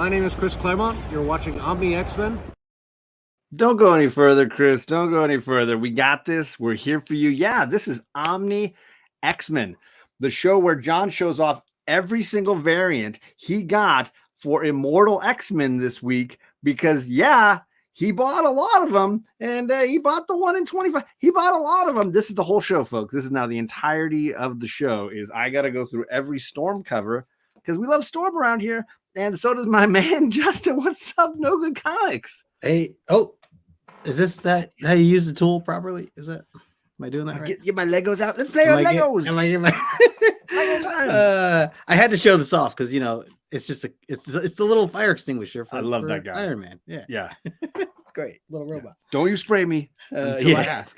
My name is Chris Claremont. You're watching Omni X-Men. Don't go any further, Chris. Don't go any further. We got this. We're here for you. Yeah, this is Omni X-Men, the show where John shows off every single variant he got for Immortal X-Men this week because, yeah, he bought a lot of them, and he bought the one in 25. He bought a lot of them. This is the whole show, folks. This is now the entirety of the show is I got to go through every Storm cover because we love Storm around here, and so does my man, Justin. What's up, No Good Comics? Hey, is this that how you use the tool properly? Is that am I doing that right? Get my Legos out. Let's play with Legos. Lego time. I had to show this off because it's just it's the little fire extinguisher. I love that guy, Iron Man. Yeah, it's great, little robot. Don't you spray me until I ask.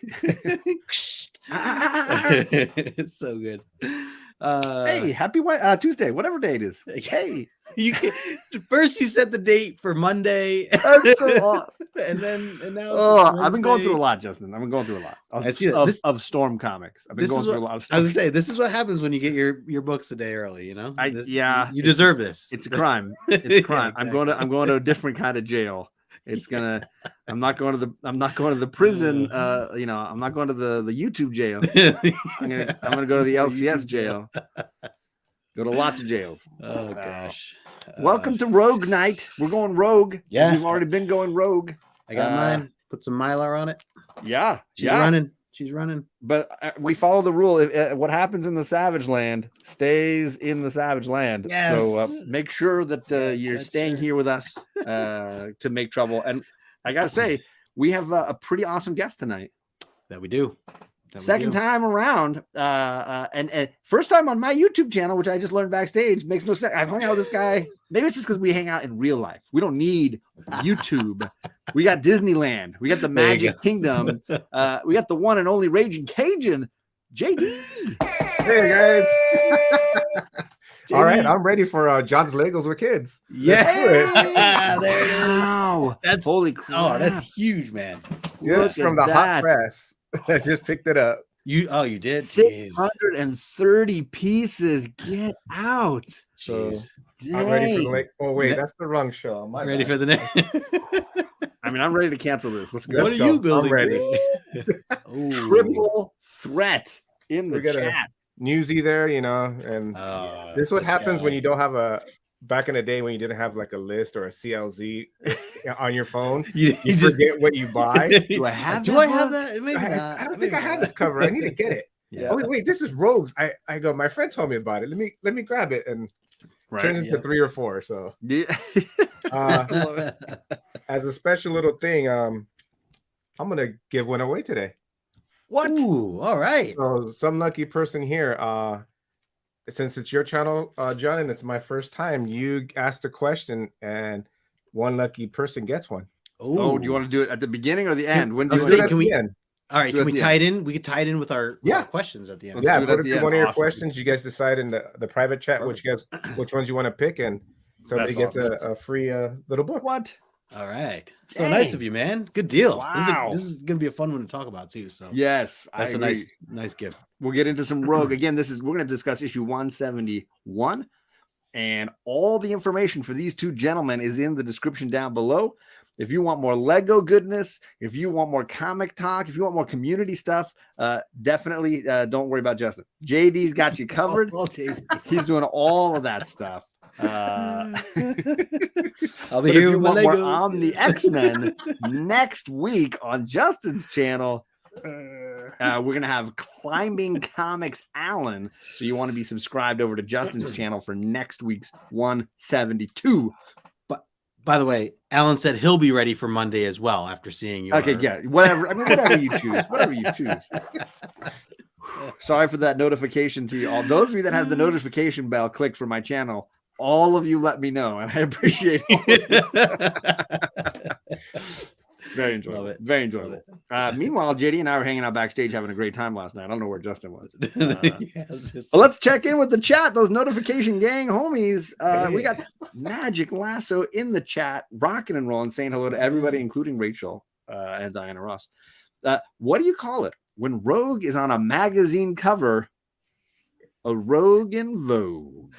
It's so good. Hey, happy Tuesday, whatever day it is. Hey, first you set the date for Monday. I'm so off. and now I've been going through a lot, Justin. I've been going through a lot of Storm comics. I've been going through a lot of stuff. I was gonna say, this is what happens when you get your books a day early. You deserve this. It's a crime. It's a crime. Yeah, exactly. I'm going to a different kind of jail. I'm not going to the prison. I'm not going to the YouTube jail. I'm gonna go to the LCS jail. Go to lots of jails. Oh gosh. Welcome to Rogue Night. We're going rogue. Yeah. We've already been going rogue. I got mine. Put some Mylar on it. Yeah. She's running. But we follow the rule. What happens in the Savage Land stays in the Savage Land. Yes. So make sure that you're staying here with us to make trouble. And I got to say, we have a pretty awesome guest tonight. That we do. Second time around. And first time on my YouTube channel, which I just learned backstage. Makes no sense. I've hung out with this guy. Maybe it's just because we hang out in real life. We don't need YouTube. We got Disneyland. We got the Magic Kingdom. We got the one and only Ragin Cajun, JD. Hey guys. All right, I'm ready for John's Legos with kids. Yeah, there it is. Wow, that's holy crap. Oh, that's huge, man. Just from the hot press. I just picked it up. You did 630 pieces. Get out. So I'm ready for that's the wrong show. I'm ready for the next. I mean, I'm ready to cancel this. Let's go. What are you building? I'm ready. Triple threat in the chat. Newsy there, and this is what happens when you don't have back in the day when you didn't have like a list or a CLZ on your phone. you forget what you buy. Do I have that? Maybe I don't think I have this cover. I need to get it. Yeah. Oh wait, this is Rogues. I go, my friend told me about it. Let me grab it and turn it into 3 or 4. So as a special little thing, I'm gonna give one away today. What? Ooh, all right. So some lucky person here, since it's your channel, John, and it's my first time, you asked a question and one lucky person gets one. Oh, do you want to do it at the beginning or the end? When do you think can we end? All right, can we tie it in? We could tie it in with our questions at the end. Yeah, put one of your questions. You guys decide in the private chat which ones you want to pick, and somebody gets a free little book. What? All right. So nice of you, man. Good deal. Wow. This is gonna be a fun one to talk about too. So yes, that's a nice gift. We'll get into some Rogue. Again, we're gonna discuss issue 171. And all the information for these two gentlemen is in the description down below. If you want more Lego goodness, if you want more comic talk, if you want more community stuff, definitely don't worry about Justin. JD's got you covered. He's doing all of that stuff. I'll be here with if you want Legos. more Omni X-Men next week on Justin's channel. We're gonna have Climbing Comics Alan, so you want to be subscribed over to Justin's channel for next week's 172. But by the way, Alan said he'll be ready for Monday as well after seeing you. Okay, yeah, whatever. I mean, whatever you choose. Sorry for that notification to you all. Those of you that have the notification bell clicked for my channel, all of you let me know, and I appreciate it. Very enjoyable. Very enjoyable. Meanwhile, JD and I were hanging out backstage having a great time last night. I don't know where Justin was. Well, let's check in with the chat. Those notification gang homies. We got Magic Lasso in the chat, rocking and rolling, saying hello to everybody, including Rachel and Diana Ross. What do you call it when Rogue is on a magazine cover? A Rogue in Vogue.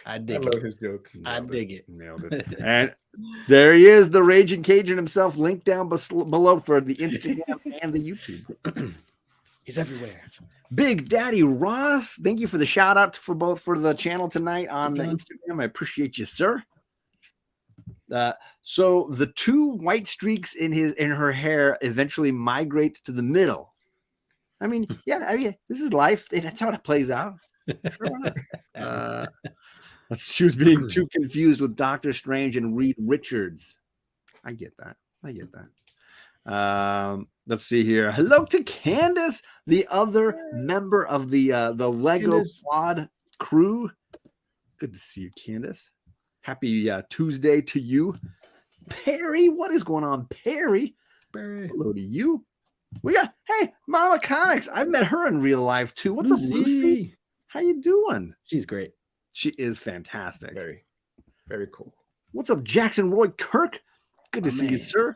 I love his jokes. I dig it. Nailed it. And there he is, the Ragin Cajun himself. Link down below for the Instagram and the YouTube. He's everywhere. Big Daddy Ross, thank you for the shout out for the channel tonight on the Instagram. I appreciate you, sir. So the 2 white streaks in her hair eventually migrate to the middle. I mean, this is life. That's how it plays out. She was being too confused with Doctor Strange and Reed Richards. I get that. Let's see here. Hello to Candace, the other member of the Lego Quad crew. Good to see you, Candace. Happy Tuesday to you. Perry, what is going on, Perry? Hello to you. We got, hey, Mama Comics. I've met her in real life too. What's up, Lucy? How you doing? She's great. She is fantastic. Very, very cool. What's up, Jackson Roy Kirk? Good to see you, sir.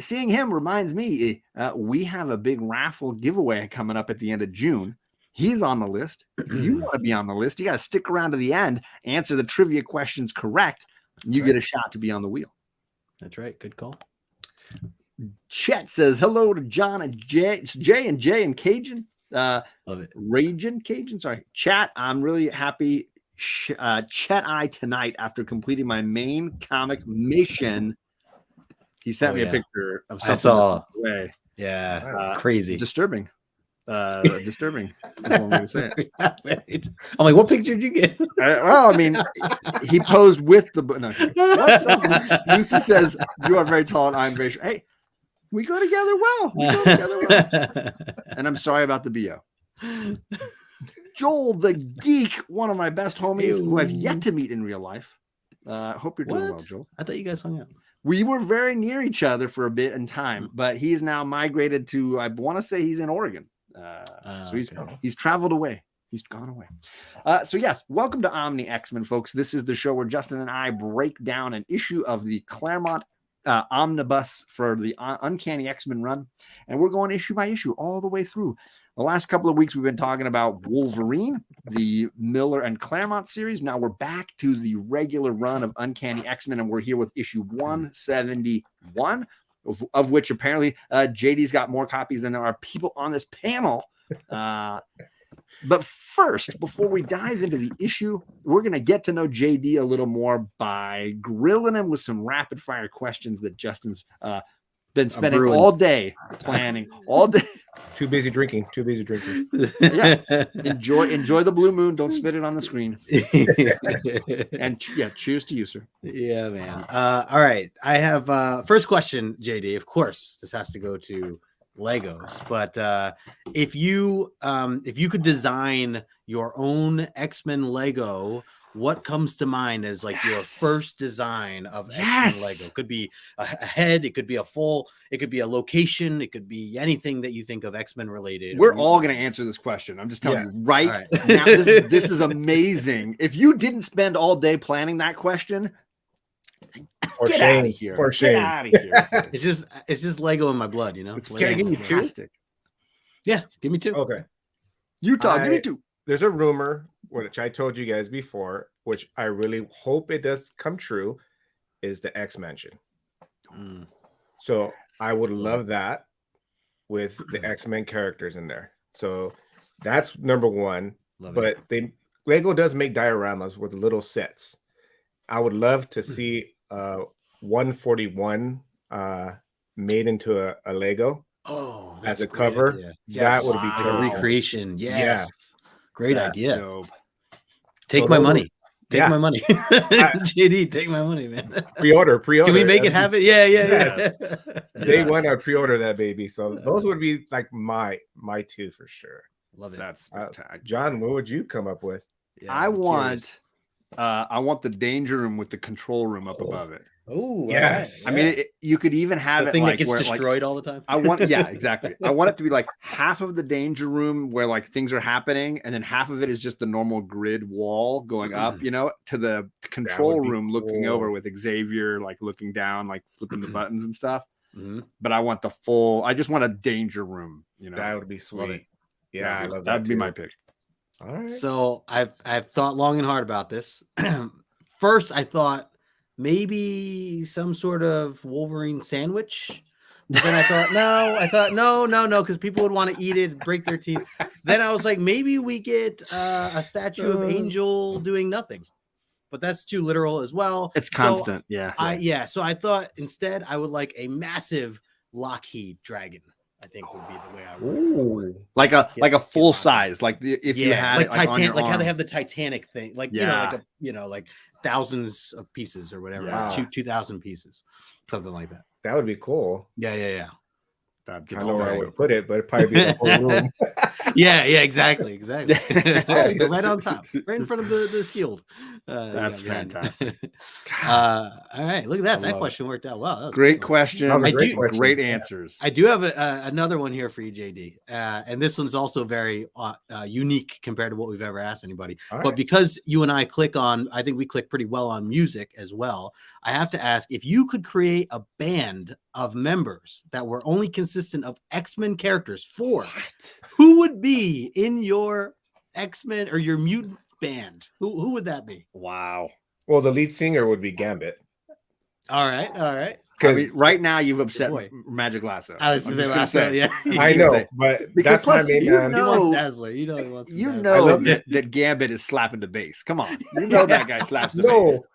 Seeing him reminds me, we have a big raffle giveaway coming up at the end of June. He's on the list. If you want to be on the list, you got to stick around to the end, answer the trivia questions correct. You get a shot to be on the wheel. That's right. Good call. Chet says hello to John and Jay and Cajun. Love it. Ragin Cajun. Sorry. Chat. I'm really happy. Chet tonight after completing my main comic mission. He sent me a picture of something. I saw. Yeah. Crazy. Disturbing. Disturbing. That's one way to say it. I'm like, what picture did you get? Well, I mean, he posed with the. No, what's up? Lucy says, you are very tall and I'm very short. Hey, we go together well. And I'm sorry about the BO. Joel the Geek, one of my best homies who I've yet to meet in real life. Hope you're doing well, Joel. I thought you guys hung out. We were very near each other for a bit in time, but he's now migrated to, I want to say he's in Oregon. So he's traveled away. He's gone away. So yes, welcome to Omni X-Men, folks. This is the show where Justin and I break down an issue of the Claremont omnibus for the Uncanny X-Men run. And we're going issue by issue all the way through. The last couple of weeks, we've been talking about Wolverine, the Miller and Claremont series. Now we're back to the regular run of Uncanny X-Men, and we're here with issue 171, of which apparently JD's got more copies than there are people on this panel. But first, before we dive into the issue, we're going to get to know JD a little more by grilling him with some rapid fire questions that Justin's been spending all day planning, all day. Too busy drinking. Yeah. Enjoy the blue moon. Don't spit it on the screen. And cheers to you, sir. Yeah, man. All right. I have first question, JD. Of course, this has to go to Legos, but if you could design your own X-Men Lego, what comes to mind as like your first design of X-Men Lego? It could be a head, it could be it could be a location, it could be anything that you think of X-Men related. We're all going to answer this question. I'm just telling you right now. This is amazing. If you didn't spend all day planning that question, get out of here. For shame. Get out of here. It's just Lego in my blood, you know. Can I give you two? Yeah, give me two. Okay. Utah, give me two. There's a rumor, which I told you guys before, which I really hope it does come true, is the X-Mansion. So I would love that with the X-Men characters in there. So that's number one. But Lego does make dioramas with little sets. I would love to see 141 made into a Lego. Oh, as a cover. That would be cool. A recreation. Yes. Great idea. Dope. Take my money. Take my money. JD, take my money, man. Pre-order. Can we make it happen? Yeah. Day one, I pre-order that baby. So those would be like my two for sure. Love it. That's John, what would you come up with? Yeah, I want the danger room with the control room up above it. Oh, yes. I mean, you could even have the it thing like that gets where, destroyed all the time. I want, exactly. I want it to be like half of the danger room where like things are happening, and then half of it is just the normal grid wall going up, you know, to the control room looking over with Xavier like looking down, like flipping the buttons and stuff. But I want I just want a danger room. You know, that would be sweet. Yeah, I love that. That'd be my pick. All right. So I've thought long and hard about this. First, I thought maybe some sort of Wolverine sandwich. But then I thought no, because people would want to eat it, break their teeth. Then I was like, maybe we get a statue of Angel doing nothing, but that's too literal as well. It's constant, So I thought instead I would like a massive Lockheed dragon. I think would be the way I would. Like a full size, like if you had like it, like, Titan, like how arm. they have the Titanic thing, like like thousands of pieces or whatever, Yeah. 2,000 pieces, something like that. That would be cool. Yeah. I don't know where I would put it, but it'd probably be the whole room. yeah, exactly. Right on top, right in front of the shield. That's fantastic. All right, look at that. That question worked out well. That was Great question. That was a great question. Great answers. I do have another one here for you, JD, and this one's also very unique compared to what we've ever asked anybody. All but right. because you and I I think we click pretty well on music as well. I have to ask, if you could create a band of members that were only consistent of X-Men characters, who would be in your X-Men or your mutant band? Who would that be? Wow. Well, the lead singer would be Gambit. All right. I mean, right now you've upset Boy. Magic Lasso. I was I'm just just gonna gonna say, yeah. I gonna know, say. but Because that's my plus main you man. He know- wants Dazzler. You know he wants. You Dazzler. know that Gambit is slapping the bass. Come on, you know that guy slaps the bass.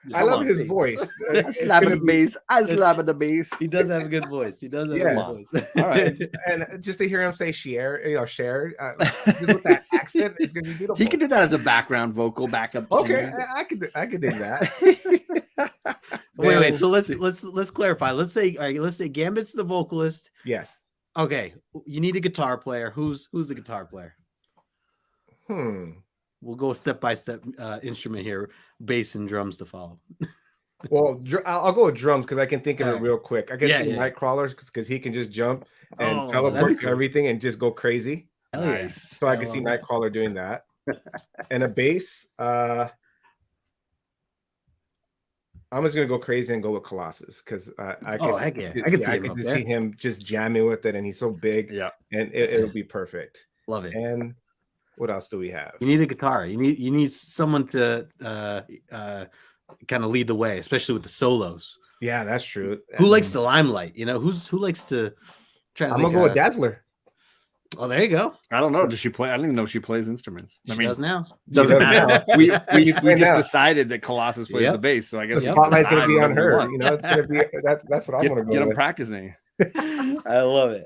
No, I Come love on, his please. voice. I slapping the bass. I slapping the bass. He does have a good voice. He does have Yeah. a good voice. All right. And just to hear him say share, just with that accent, it's gonna be beautiful. He can do that as a background vocal backup. Okay, singer. I could dig that. Wait. So let's clarify. Let's say Gambit's the vocalist. Yes. Okay, you need a guitar player. Who's the guitar player? We'll go step by step instrument here, bass and drums to follow. Well, I'll go with drums because I can think of All it right. real quick. I can see Yeah. Nightcrawlers because he can just jump and Oh, that'd teleport be to cool. everything and just go crazy. Hell yeah. Nice. So I I can see love that. Nightcrawler doing that. And a bass, I'm just gonna go crazy and go with Colossus because I can. Heck yeah. I can see him up just there. see him just jamming with it, and he's so big. Yeah. And it'll be perfect. Love it. And what else do we have? You need a guitar. You need someone to kind of lead the way, especially with the solos. Yeah, that's true. Who likes the limelight? Who likes to try to I'm make gonna go with Dazzler. Oh, there you go. I don't know. Does she play? I don't even know if she plays instruments. She does now. Doesn't does matter. now. We She's just playing now. decided that Colossus plays Yep. the bass, so I guess The Yep. spotlight's gonna be decide on her. what we want. It's gonna be that's what I'm gonna go Get them with. practicing. I love it.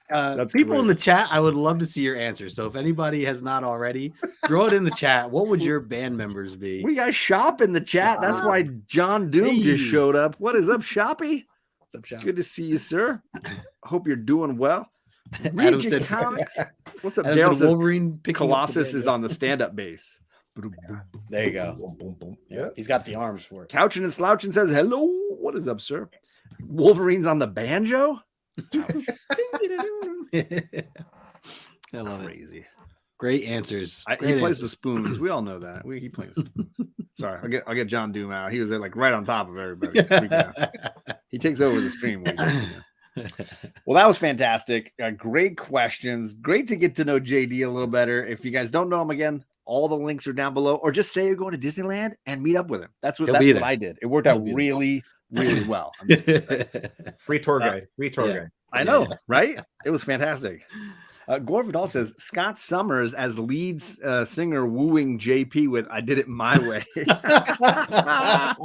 That's People great. in the chat, I would love to see your answers. So if anybody has not already, throw it in the chat. What would your band members be? We got Shop in the chat. That's why John Doom just Hey. showed up. What is up, Shoppy? What's up, Sean? Good to see you, sir. Hope you're doing well. Adam Ragin said- Comics. What's up? Adam Dale said says Wolverine picking up the Colossus is banjo. on the stand-up bass. There you go. Boom, boom, boom. Yeah. He's got the arms for it. Couching and Slouching says, hello. What is up, sir? Wolverine's on the banjo? I love it. Crazy. Great answers. He Great plays answers. with spoons. We all know that. He plays. Sorry, I'll get John Doom out. He was like right on top of everybody. Freaking out. He takes over the stream. Well, that was fantastic. Great questions. Great to get to know JD a little better. If you guys don't know him again, all the links are down below. Or just say you're going to Disneyland and meet up with him. That's what I did. It worked out really, really well. I'm just gonna say. Free tour guide. Free tour guide. I know, right? It was fantastic. Gore Vidal says Scott Summers as lead singer wooing JP with "I Did It My Way." That's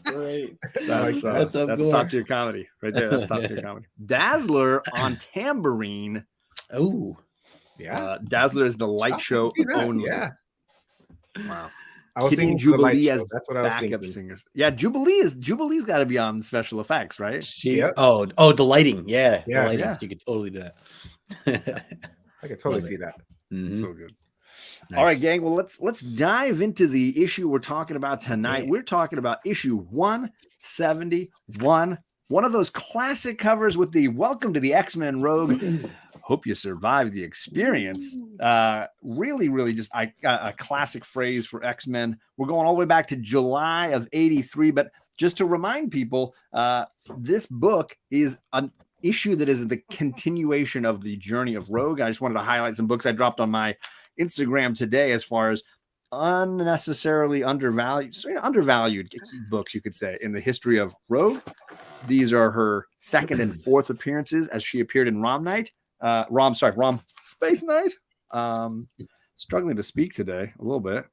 great. That's What's up, Gore? top tier comedy right there. That's top tier comedy. Dazzler on tambourine. Oh, Yeah. Dazzler is the light show I can see that, only. Yeah. Wow. I was Kitty and thinking the light Jubilee show. as That's what I was backup thinking. singers. Yeah, Jubilee's got to be on special effects, right? Yep. Oh, the lighting. Yeah. Yeah, The lighting. yeah. You could totally do that. I could totally Love see it. that. Mhm. So good. Nice. All right, gang. Well, let's dive into the issue we're talking about tonight. Yeah. We're talking about issue 171, one of those classic covers with the "Welcome to the X-Men" Rogue. Hope you survived the experience. Really just a classic phrase for X-Men. We're going all the way back to July of '83, but just to remind people, this book is an issue that is the continuation of the journey of Rogue. I just wanted to highlight some books I dropped on my Instagram today as far as unnecessarily undervalued books, you could say, in the history of Rogue. These are her second and fourth appearances as she appeared in Rom Space Knight. Struggling to speak today a little bit.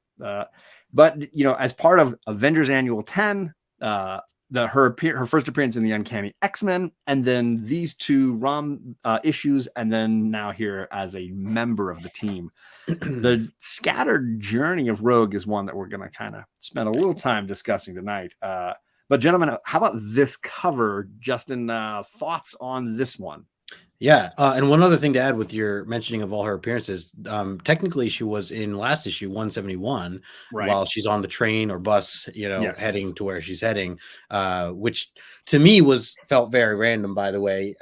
But, you know, as part of Avengers Annual 10, her first appearance in the Uncanny X-Men, and then these two ROM issues, and then now here as a member of the team. The scattered journey of Rogue is one that we're going to kind of spend a little time discussing tonight. But gentlemen, how about this cover? Justin, thoughts on this one? Yeah, and one other thing to add with your mentioning of all her appearances, technically she was in last issue 171 while she's on the train or bus, you know, heading to where she's heading, which to me felt very random, by the way,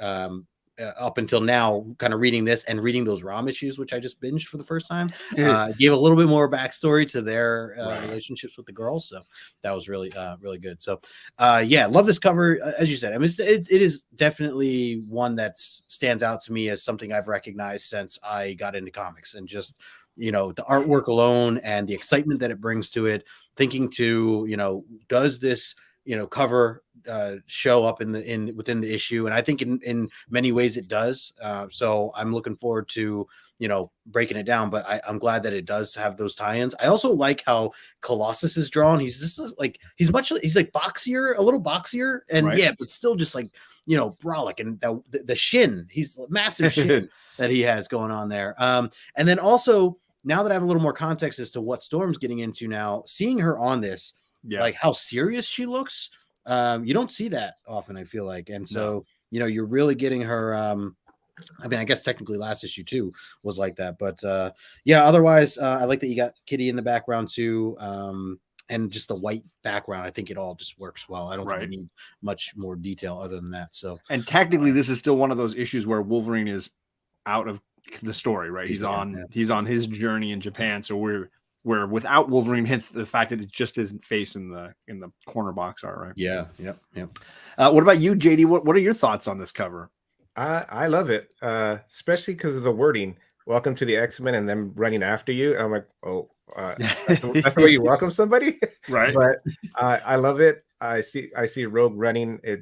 up until now, kind of reading this and reading those ROM issues, which I just binged for the first time, gave a little bit more backstory to their relationships with the girls. So that was really, really good. So yeah, love this cover. As you said, I mean, it is definitely one that stands out to me as something I've recognized since I got into comics, and just, you know, the artwork alone and the excitement that it brings to it, thinking to, you know, does this, you know, cover show up within the issue? And I think in many ways it does. So I'm looking forward to, you know, breaking it down, but I'm glad that it does have those tie-ins. I also like how Colossus is drawn. He's just like, he's like boxier, a little boxier, and but still just like, you know, brolic, and the shin, he's massive shin that he has going on there. And then also, now that I have a little more context as to what Storm's getting into now, seeing her on this, like how serious she looks, you don't see that often, I feel like. And so, you know, you're really getting her. I mean, I guess technically last issue too was like that, but yeah, otherwise, I like that you got Kitty in the background too. And just the white background, I think it all just works well. I don't think you need much more detail other than that. So, and technically, this is still one of those issues where Wolverine is out of the story, right? He's on his journey in Japan. So where without Wolverine hits the fact that it's just his face in the corner box art, right? Yeah. Yep. What about you, JD? What are your thoughts on this cover? I love it, especially because of the wording. Welcome to the X-Men, and them running after you. I'm like, oh, that's the way you welcome somebody, right? But I love it. I see Rogue running it,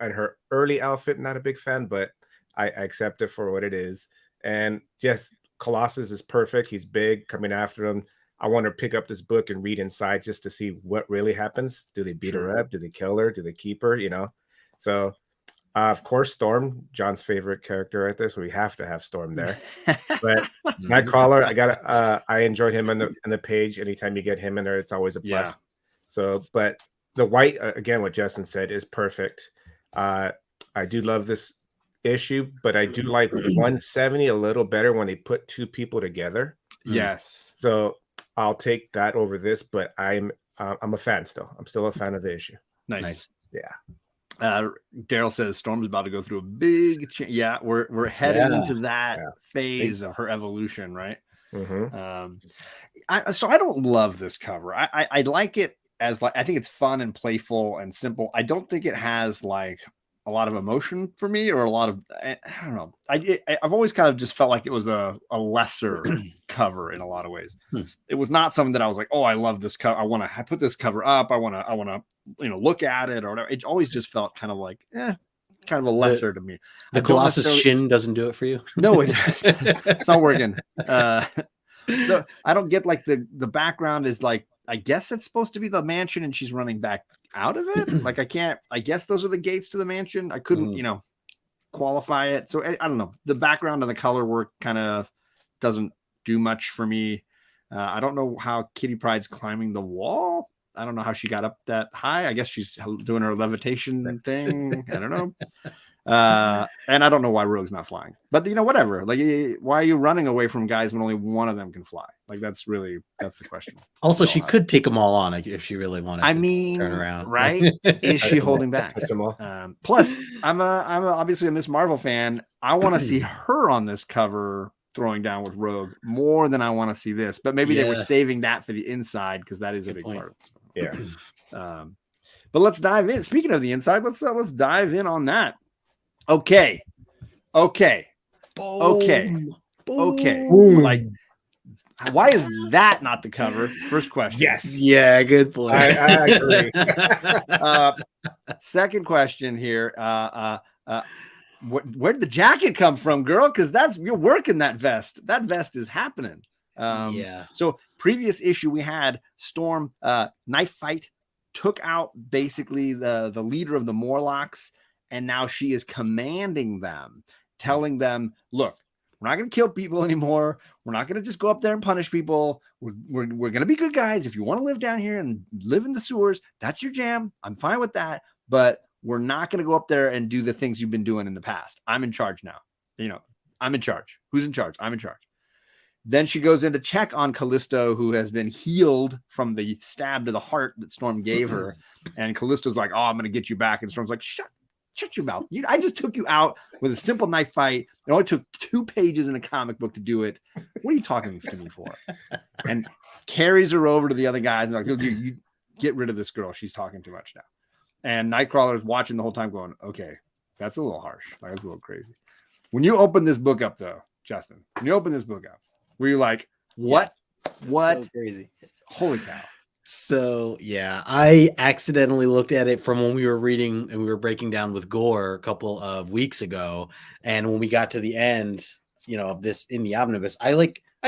and her early outfit. Not a big fan, but I accept it for what it is. And just Colossus is perfect. He's big, coming after him. I want to pick up this book and read inside just to see what really happens. Do they beat her up? Do they kill her? Do they keep her? You know. So, of course, Storm, John's favorite character right there. So we have to have Storm there. But Nightcrawler, I enjoyed him in the page. Anytime you get him in there, it's always a plus. So, but the white, again, what Justin said is perfect. I do love this issue, but I do like 170 a little better when they put two people together. Yes. So I'll take that over this, but I'm a fan still. I'm still a fan of the issue. Nice. Yeah. Daryl says Storm's about to go through a big change. Yeah, we're heading into that phase of her evolution, right? Mm-hmm. So I don't love this cover. I like it as, like, I think it's fun and playful and simple. I don't think it has like a lot of emotion for me, or a lot of, I don't know. I've always kind of just felt like it was a lesser cover in a lot of ways. It was not something that I was like, oh, I love this cover. I want to put this cover up. I want to, you know, look at it or whatever. It always just felt kind of like, kind of a lesser to me. The Colossus shin doesn't do it for you. No, it's not working. I don't get, like, the background is like, I guess it's supposed to be the mansion and she's running back out of it. Like, I guess those are the gates to the mansion. I couldn't, you know, qualify it. So I don't know. The background and the color work kind of doesn't do much for me. I don't know how Kitty Pryde's climbing the wall. I don't know how she got up that high. I guess she's doing her levitation thing. I don't know. And I don't know why Rogue's not flying, but, you know, whatever. Like, why are you running away from guys when only one of them can fly? Like, that's the question. Also, she could take them all on if she really wanted. I mean, turn around, right? Is she holding back? Plus, I'm obviously a Miss Marvel fan. I want to see her on this cover throwing down with Rogue more than I want to see this. But maybe they were saving that for the inside, because that is a big part. Yeah. But let's dive in. Speaking of the inside, let's dive in on that. Okay. Boom. Like, Why is that not the cover? First question. Yes. Yeah, good point. I agree. Second question here. Where'd the jacket come from, girl? Because you're working that vest. That vest is happening. Yeah. So previous issue we had Storm knife fight, took out basically the leader of the Morlocks, and now she is commanding them, telling them, look, we're not going to kill people anymore. We're not going to just go up there and punish people. We're going to be good guys. If you want to live down here and live in the sewers, that's your jam. I'm fine with that. But we're not going to go up there and do the things you've been doing in the past. I'm in charge now. I'm in charge. Who's in charge? I'm in charge. Then she goes in to check on Callisto, who has been healed from the stab to the heart that Storm gave her. And Callisto's like, oh, I'm going to get you back. And Storm's like, shut your mouth. I just took you out with a simple knife fight. It only took 2 pages in a comic book to do it. What are you talking to me for? And carries her over to the other guys and like, you get rid of this girl. She's talking too much now. And Nightcrawler's watching the whole time going, okay, that's a little harsh. That's a little crazy. When you open this book up, though, Justin, when you open this book up, were you like, what? Yeah. What? So crazy. Holy cow. So, yeah, I accidentally looked at it from when we were reading and we were breaking down with Gore a couple of weeks ago. And when we got to the end, of this in the omnibus, I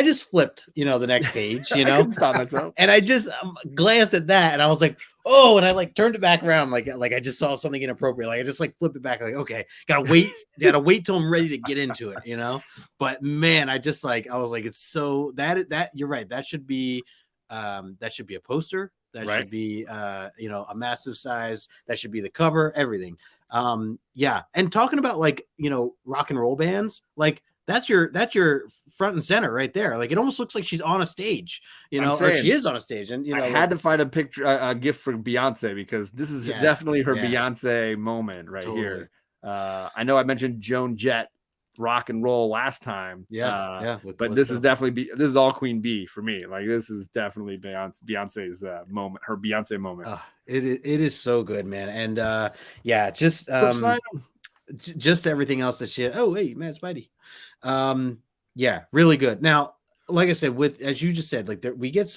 just flipped, the next page, I couldn't stop myself. And I just glanced at that and I was like, oh, and I turned it back around. Like I just saw something inappropriate. I just flipped it back. Like, okay, gotta wait till I'm ready to get into it, But man, I was like, it's so that you're right. That should be a poster. That right. should be, a massive size. That should be the cover, everything. Yeah. And talking about rock and roll bands, that's your front and center right there. Like it almost looks like she's on a stage, or she is on a stage. And I had to find a picture, a gift for Beyonce because this is definitely her Beyonce moment right here. I know I mentioned Joan Jett rock and roll last time. But this is definitely this is all Queen Bee for me. Like this is definitely Beyonce's moment, her Beyonce moment. It is so good, man. And just everything else that she had. Oh, hey, Matt Spidey. Yeah, really good. Now, like I said, as you just said, we get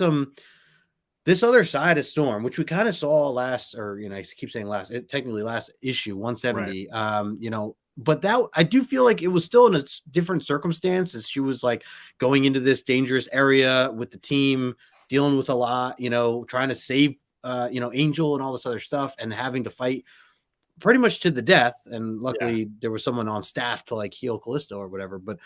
this other side of Storm, which we kind of saw last, or I keep saying technically last issue 170. Right. But that I do feel like it was still in a different circumstance as she was going into this dangerous area with the team, dealing with a lot, trying to save Angel and all this other stuff, and having to fight pretty much to the death. And luckily there was someone on staff to heal Callisto or whatever. But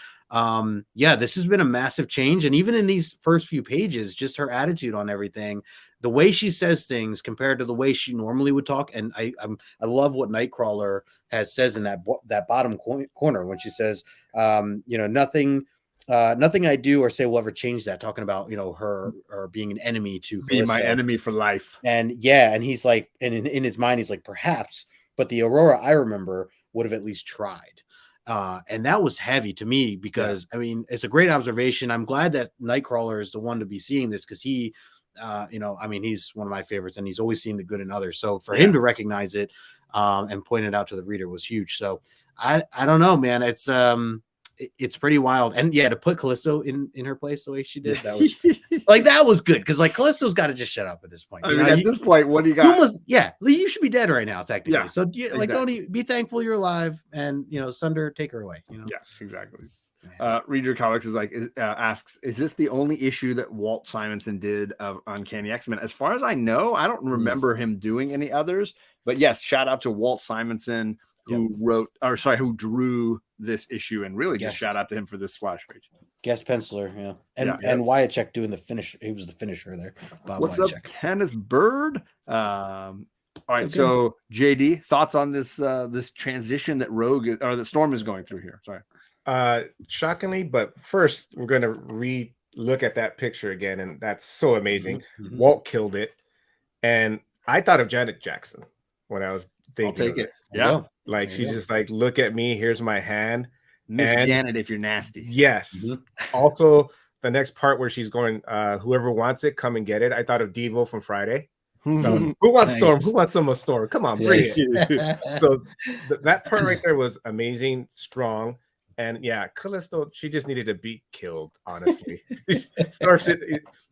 this has been a massive change. And even in these first few pages, just her attitude on everything, the way she says things compared to the way she normally would talk. And I love what Nightcrawler says in that bottom corner when she says, nothing I do or say will ever change that, talking about, her being an enemy to be my enemy for life. And and he's like, and in his mind, he's like, perhaps, but the Aurora I remember would have at least tried. And that was heavy to me because, it's a great observation. I'm glad that Nightcrawler is the one to be seeing this because he, he's one of my favorites and he's always seen the good in others. So for him to recognize it and point it out to the reader was huge. So I don't know, man. It's pretty wild. And to put Callisto in her place the way she did, that was that was good because Callisto's got to just shut up at this point. At this point, what do you got? You should be dead right now, technically. Yeah, so don't be thankful you're alive, and Sunder, take her away. Yeah, exactly. Reader Comics asks, is this the only issue that Walt Simonson did of Uncanny X-Men? As far as I know, I don't remember him doing any others. But yes, shout out to Walt Simonson who drew this issue, and really just shout out to him for this splash page. Guest penciler, and Wyatt Check doing the finish. He was the finisher there. What's up, Kenneth Bird? All right, so JD, thoughts on this transition that that Storm is going through here? Sorry. Shockingly, but first we're going to look at that picture again, and that's so amazing. Mm-hmm. Walt killed it, and I thought of Janet Jackson when I was thinking. I'll take it. Yeah, she's just look at me. Here's my hand, Miss Janet. If you're nasty, yes. Mm-hmm. Also, the next part where she's going, whoever wants it, come and get it. I thought of Devo from Friday. So, who wants Storm? Who wants some of Storm? Come on, bring it. So that part right there was amazing, strong. And yeah, Callisto, she just needed to be killed, honestly. Storm,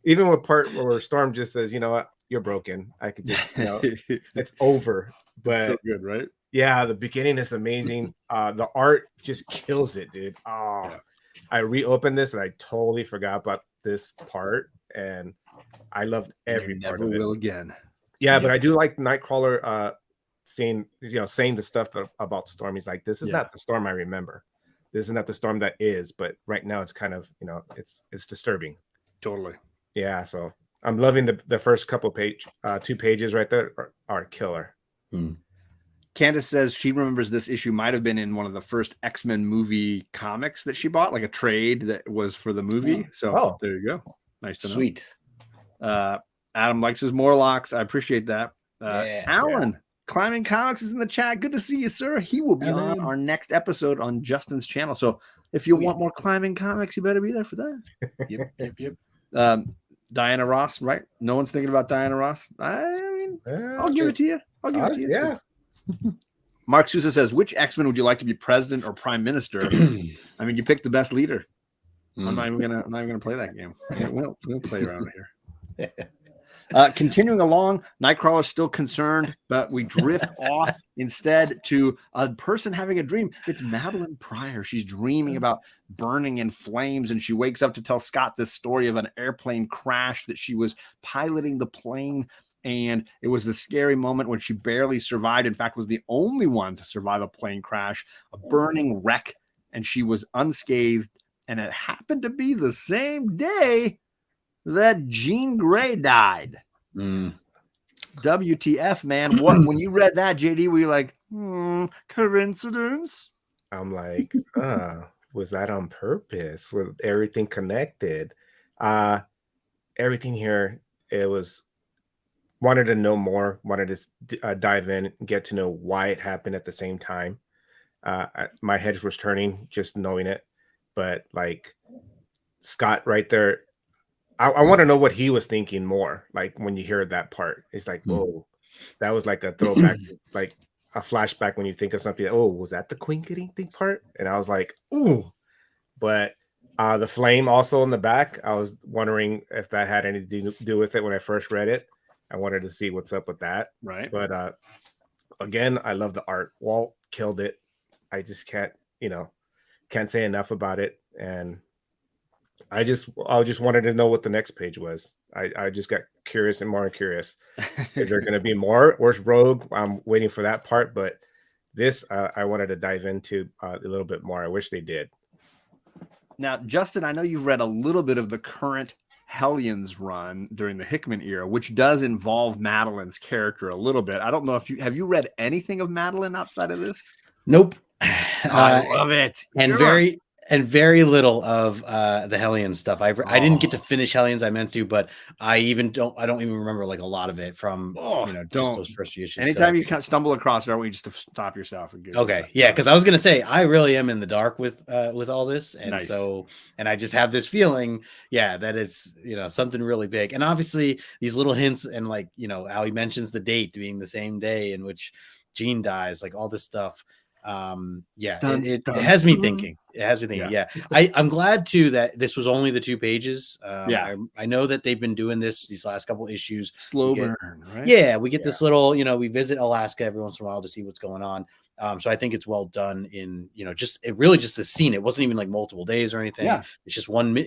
even with part where Storm just says, you know what, you're broken. I could just, it's over. But it's so good, right? Yeah, the beginning is amazing. The art just kills it, dude. Oh, yeah. I reopened this and I totally forgot about this part, and I loved every part of it. Never will again. Yeah, but I do like Nightcrawler saying the stuff about Storm. He's like, this is not the Storm I remember. This is not the Storm that is, but right now it's kind of, it's disturbing. Totally. Yeah, so I'm loving the first couple 2 pages right there are killer. Candace says she remembers this issue might have been in one of the first X-Men movie comics that she bought, like a trade that was for the movie. So there you go. Nice to know. Sweet. Adam likes his Morlocks. I appreciate that. Alan, Climbing Comics is in the chat. Good to see you, sir. He will be on our next episode on Justin's channel. So if you want more Climbing Comics, you better be there for that. Yep. Diana Ross, right? No one's thinking about Diana Ross. I'll give it to you. I'll give it to you. Yeah. Mark Sousa says, which X-Men would you like to be president or prime minister? I mean, you picked the best leader. I'm not even gonna play that game. Yeah, we'll play around here. Continuing along, Nightcrawler's still concerned, but we drift off instead to a person having a dream. It's Madeline Pryor. She's dreaming about burning in flames, and she wakes up to tell Scott this story of an airplane crash that she was piloting the plane, and it was a scary moment when she barely survived. In fact, was the only one to survive a plane crash, a burning wreck, and she was unscathed. And it happened to be the same day that Jean Grey died. WTF, man. What when you read that, JD, were you like, coincidence? I'm like, was that on purpose? Was everything connected? Everything here, it was wanted to know more, wanted to dive in, get to know why it happened at the same time. My head was turning just knowing it. But like Scott right there, I want to know what he was thinking more. Like when you hear that part, it's like, whoa, that was like a throwback, like a flashback when you think of something. Oh, was that the Queen getting thing part? And I was like, ooh. But the flame also in the back, I was wondering if that had anything to do with it when I first read it. I wanted to see what's up with that. Right. But again, I love the art. Walt killed it. I just can't say enough about it. And I just wanted to know what the next page was. I just got curious and more curious. Is there going to be more? Where's Rogue? I'm waiting for that part, but this I wanted to dive into a little bit more. I wish they did. Now, Justin, I know you've read a little bit of the current Hellions run during the Hickman era, which does involve Madeline's character a little bit. I don't know if have you read anything of Madeline outside of this? Nope. I love it. And very little of the Hellions stuff. I didn't get to finish Hellions. I meant to, but I don't even remember like a lot of it from just those first few issues. Anytime you stumble across it, I want you just to stop yourself and get okay. Yeah, because I was gonna say I really am in the dark with all this, and nice. and I just have this feeling, that it's something really big, and obviously these little hints, and like how he mentions the date being the same day in which Jean dies, like all this stuff. It has me thinking. I'm glad too that this was only the 2 pages. I know that they've been doing these last couple issues. Slow burn, right? Yeah, we get this little, we visit Alaska every once in a while to see what's going on. So I think it's well done in, just the scene. It wasn't even like multiple days or anything. Yeah. It's just one,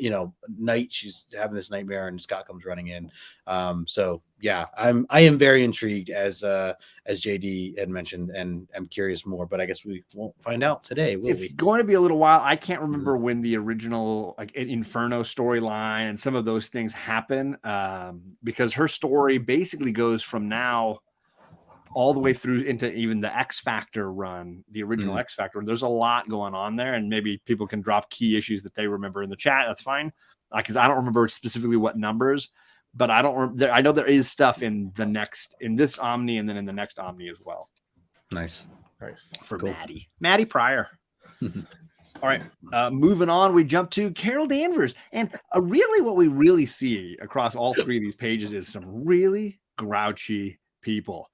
night she's having this nightmare and Scott comes running in. I am very intrigued as JD had mentioned, and I'm curious more, but I guess we won't find out today. It's going to be a little while. I can't remember when the original like Inferno storyline and some of those things happen, because her story basically goes from now all the way through into even the X Factor run, the original X Factor. There's a lot going on there, and maybe people can drop key issues that they remember in the chat. That's fine, because I don't remember specifically what numbers, but I know there is stuff in this Omni and then in the next Omni as well. Nice for cool. Maddie Pryor. All right, moving on, we jump to Carol Danvers, and really what we really see across all 3 of these pages is some really grouchy people.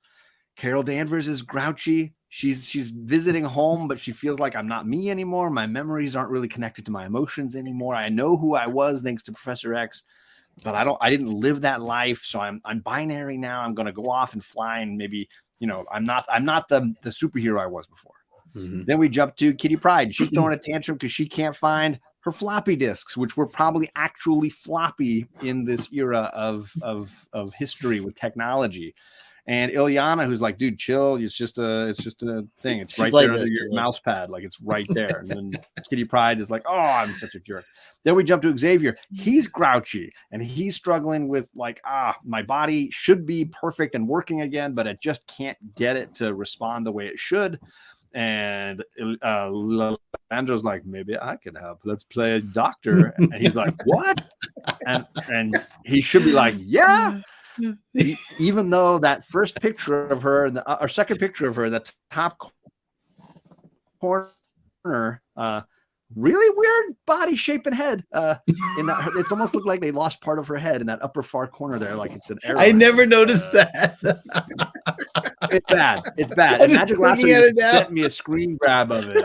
Carol Danvers is grouchy. she's visiting home, but she feels like I'm not me anymore. My memories aren't really connected to my emotions anymore. I know who I was thanks to Professor X, but I didn't live that life. So I'm binary now. I'm going to go off and fly, and maybe, I'm not the superhero I was before. Then we jump to Kitty Pryde. She's throwing a tantrum because she can't find her floppy disks, which were probably actually floppy in this era of history with technology. And Ilyana, who's like, dude, chill. It's just a thing. It's right there under your mouse pad. Like, it's right there. And then Kitty Pryde is like, oh, I'm such a jerk. Then we jump to Xavier. He's grouchy and he's struggling with like, my body should be perfect and working again, but it just can't get it to respond the way it should. And Andrew's like, maybe I can help. Let's play a doctor. And he's like, what? And he should be like, yeah. Even though that first picture of her, or second picture of her, the top corner, really weird body shape and head. In that, it's almost looked like they lost part of her head in that upper far corner there, like it's an arrow. I never noticed that. It's bad. It's bad. And Magic Lasso sent me a screen grab of it.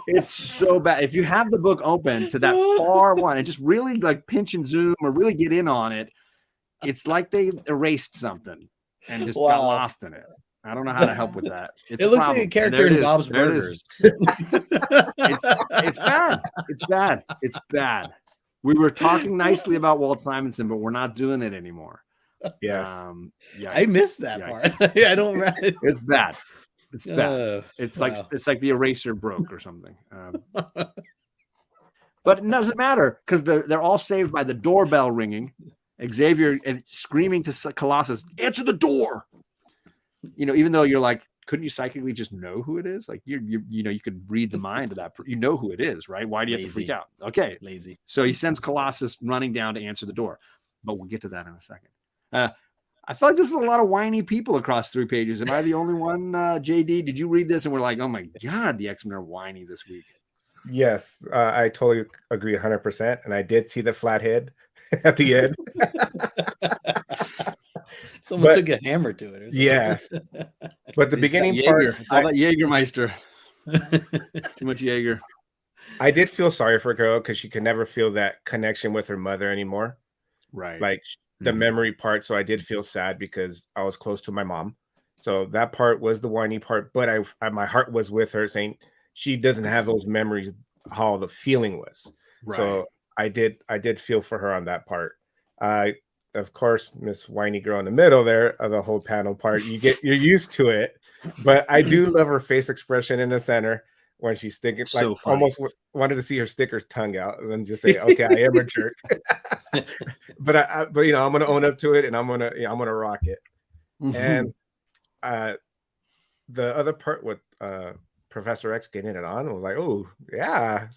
It's so bad. If you have the book open to that far one and just really like pinch and zoom or really get in on it, it's like they erased something and just got lost in it. I don't know how to help with that. It looks like a character in Bob's Burgers. It's bad. It's bad. It's bad. We were talking nicely about Walt Simonson, but we're not doing it anymore. Yes. I missed that part. I don't. It's bad. It's bad. It's like the eraser broke or something. But it doesn't matter because they're all saved by the doorbell ringing. Xavier screaming to Colossus, answer the door. Even though you're like, couldn't you psychically just know who it is? Like you could read the mind of that. You know who it is, right? Why do you have to freak out? Okay, lazy. So he sends Colossus running down to answer the door, but we'll get to that in a second. I feel like this is a lot of whiny people across 3 pages. Am I the only one? JD, did you read this and we're like, oh my god, the X-Men are whiny this week? Yes, I totally agree 100%. And I did see the flathead at the end. Someone took a hammer to it. Yes. But the beginning part. It's all that Jägermeister. Too much Jaeger. I did feel sorry for a girl because she could never feel that connection with her mother anymore. Right. Like the memory part. So I did feel sad because I was close to my mom. So that part was the whiny part. But my heart was with her saying, she doesn't have those memories, how the feeling was. Right. So I did feel for her on that part. Of course, Miss Whiny Girl in the middle there of the whole panel part, you're used to it. But I do love her face expression in the center when she's sticking, like almost wanted to see her stick her tongue out and then just say, okay, I am a jerk. but I'm gonna own up to it and I'm gonna rock it. And the other part with Professor X getting it on, I was like, oh yeah,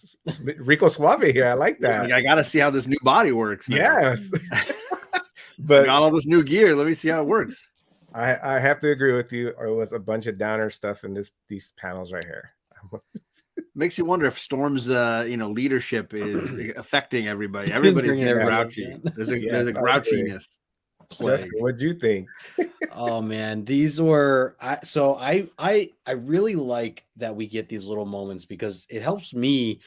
Rico Suave here. I like that. I gotta see how this new body works now. Yes. But I got all this new gear. Let me see how it works. I have to agree with you. Or it was a bunch of downer stuff in these panels right here. Makes you wonder if Storm's leadership is affecting everybody. Everybody's getting grouchy. There's a grouchiness. What'd you think? Oh man, these were I really like that we get these little moments because it helps me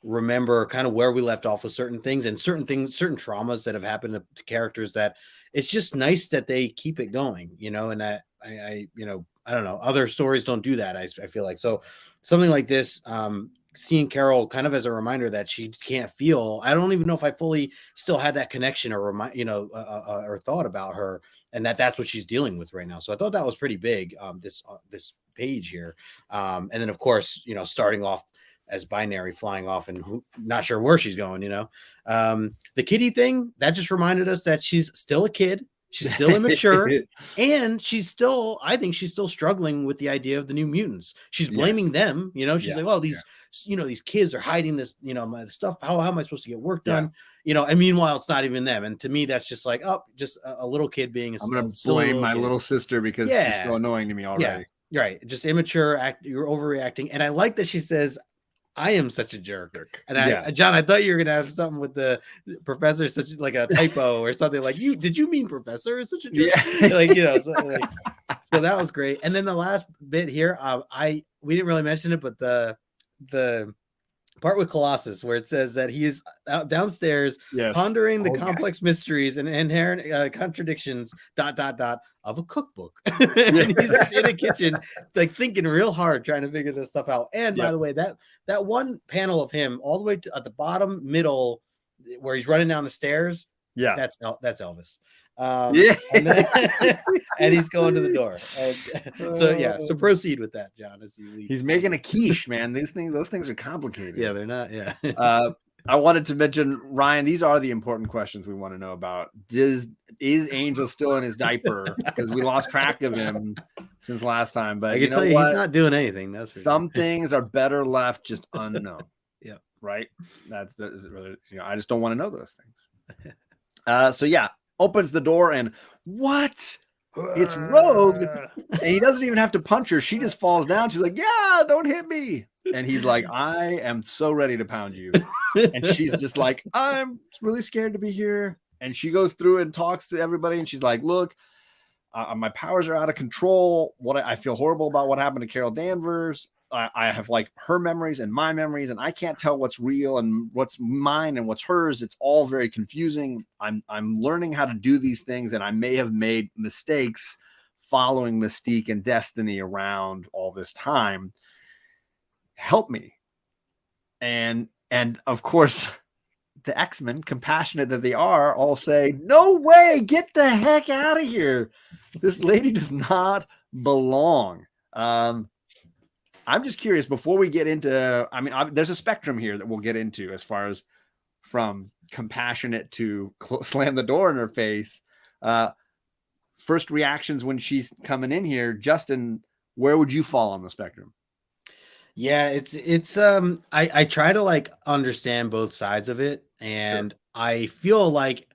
remember kind of where we left off with certain things, certain traumas that have happened to characters, that it's just nice that they keep it going, and that I don't know, other stories don't do that. I feel like, so something like this, seeing Carol kind of as a reminder that she can't feel. I don't even know if I fully still had that connection or or thought about her, and that's what she's dealing with right now. So I thought that was pretty big. This page here, and then of course, starting off as binary, flying off and not sure where she's going. The kitty thing that just reminded us that she's still a kid. She's still immature, and I think she's still struggling with the idea of the New Mutants. She's blaming them, she's like, well, these kids are hiding this, my stuff. How am I supposed to get work done? And meanwhile, it's not even them. And to me, that's just like, just a little kid being I'm going to blame my little sister because she's so annoying to me already. Yeah, right. Just immature, you're overreacting. And I like that she says, I am such a jerk. And John, I thought you were gonna have something with the professor, such like a typo or something like did you mean professor is such a jerk? So that was great. And then the last bit here, we didn't really mention it, but the part with Colossus where it says that he is out downstairs pondering the complex mysteries and inherent contradictions of a cookbook. And he's just in a kitchen like thinking real hard trying to figure this stuff out. And by the way, that one panel of him all the way to, at the bottom middle where he's running down the stairs, that's Elvis. And, then, and he's going to the door. And, so proceed with that, John, as you leave. He's making a quiche, man. Those things are complicated. Yeah, they're not. Yeah. I wanted to mention, Ryan, these are the important questions we want to know about. Is Angel still in his diaper? Because we lost track of him since last time. But I can tell you he's not doing anything. That's for some things are better left just unknown. Yeah. Right. That's really, I just don't want to know those things. Opens the door and what? It's Rogue. And he doesn't even have to punch her. She just falls down. She's like, yeah, don't hit me. And he's like, I am so ready to pound you. And she's just like, I'm really scared to be here. And she goes through and talks to everybody. And she's like, look, my powers are out of control. I feel horrible about what happened to Carol Danvers. I have like her memories and my memories, and I can't tell what's real and what's mine and what's hers. It's all very confusing. I'm learning how to do these things, and I may have made mistakes following Mystique and Destiny around all this time. Help me. And of course, the X-Men, compassionate that they are, all say, no way, get the heck out of here. This lady does not belong. I'm just curious before we get into, there's a spectrum here that we'll get into as far as from compassionate to slam the door in her face. First reactions when she's coming in here, Justin, where would you fall on the spectrum? Yeah, I try to like understand both sides of it. And I feel like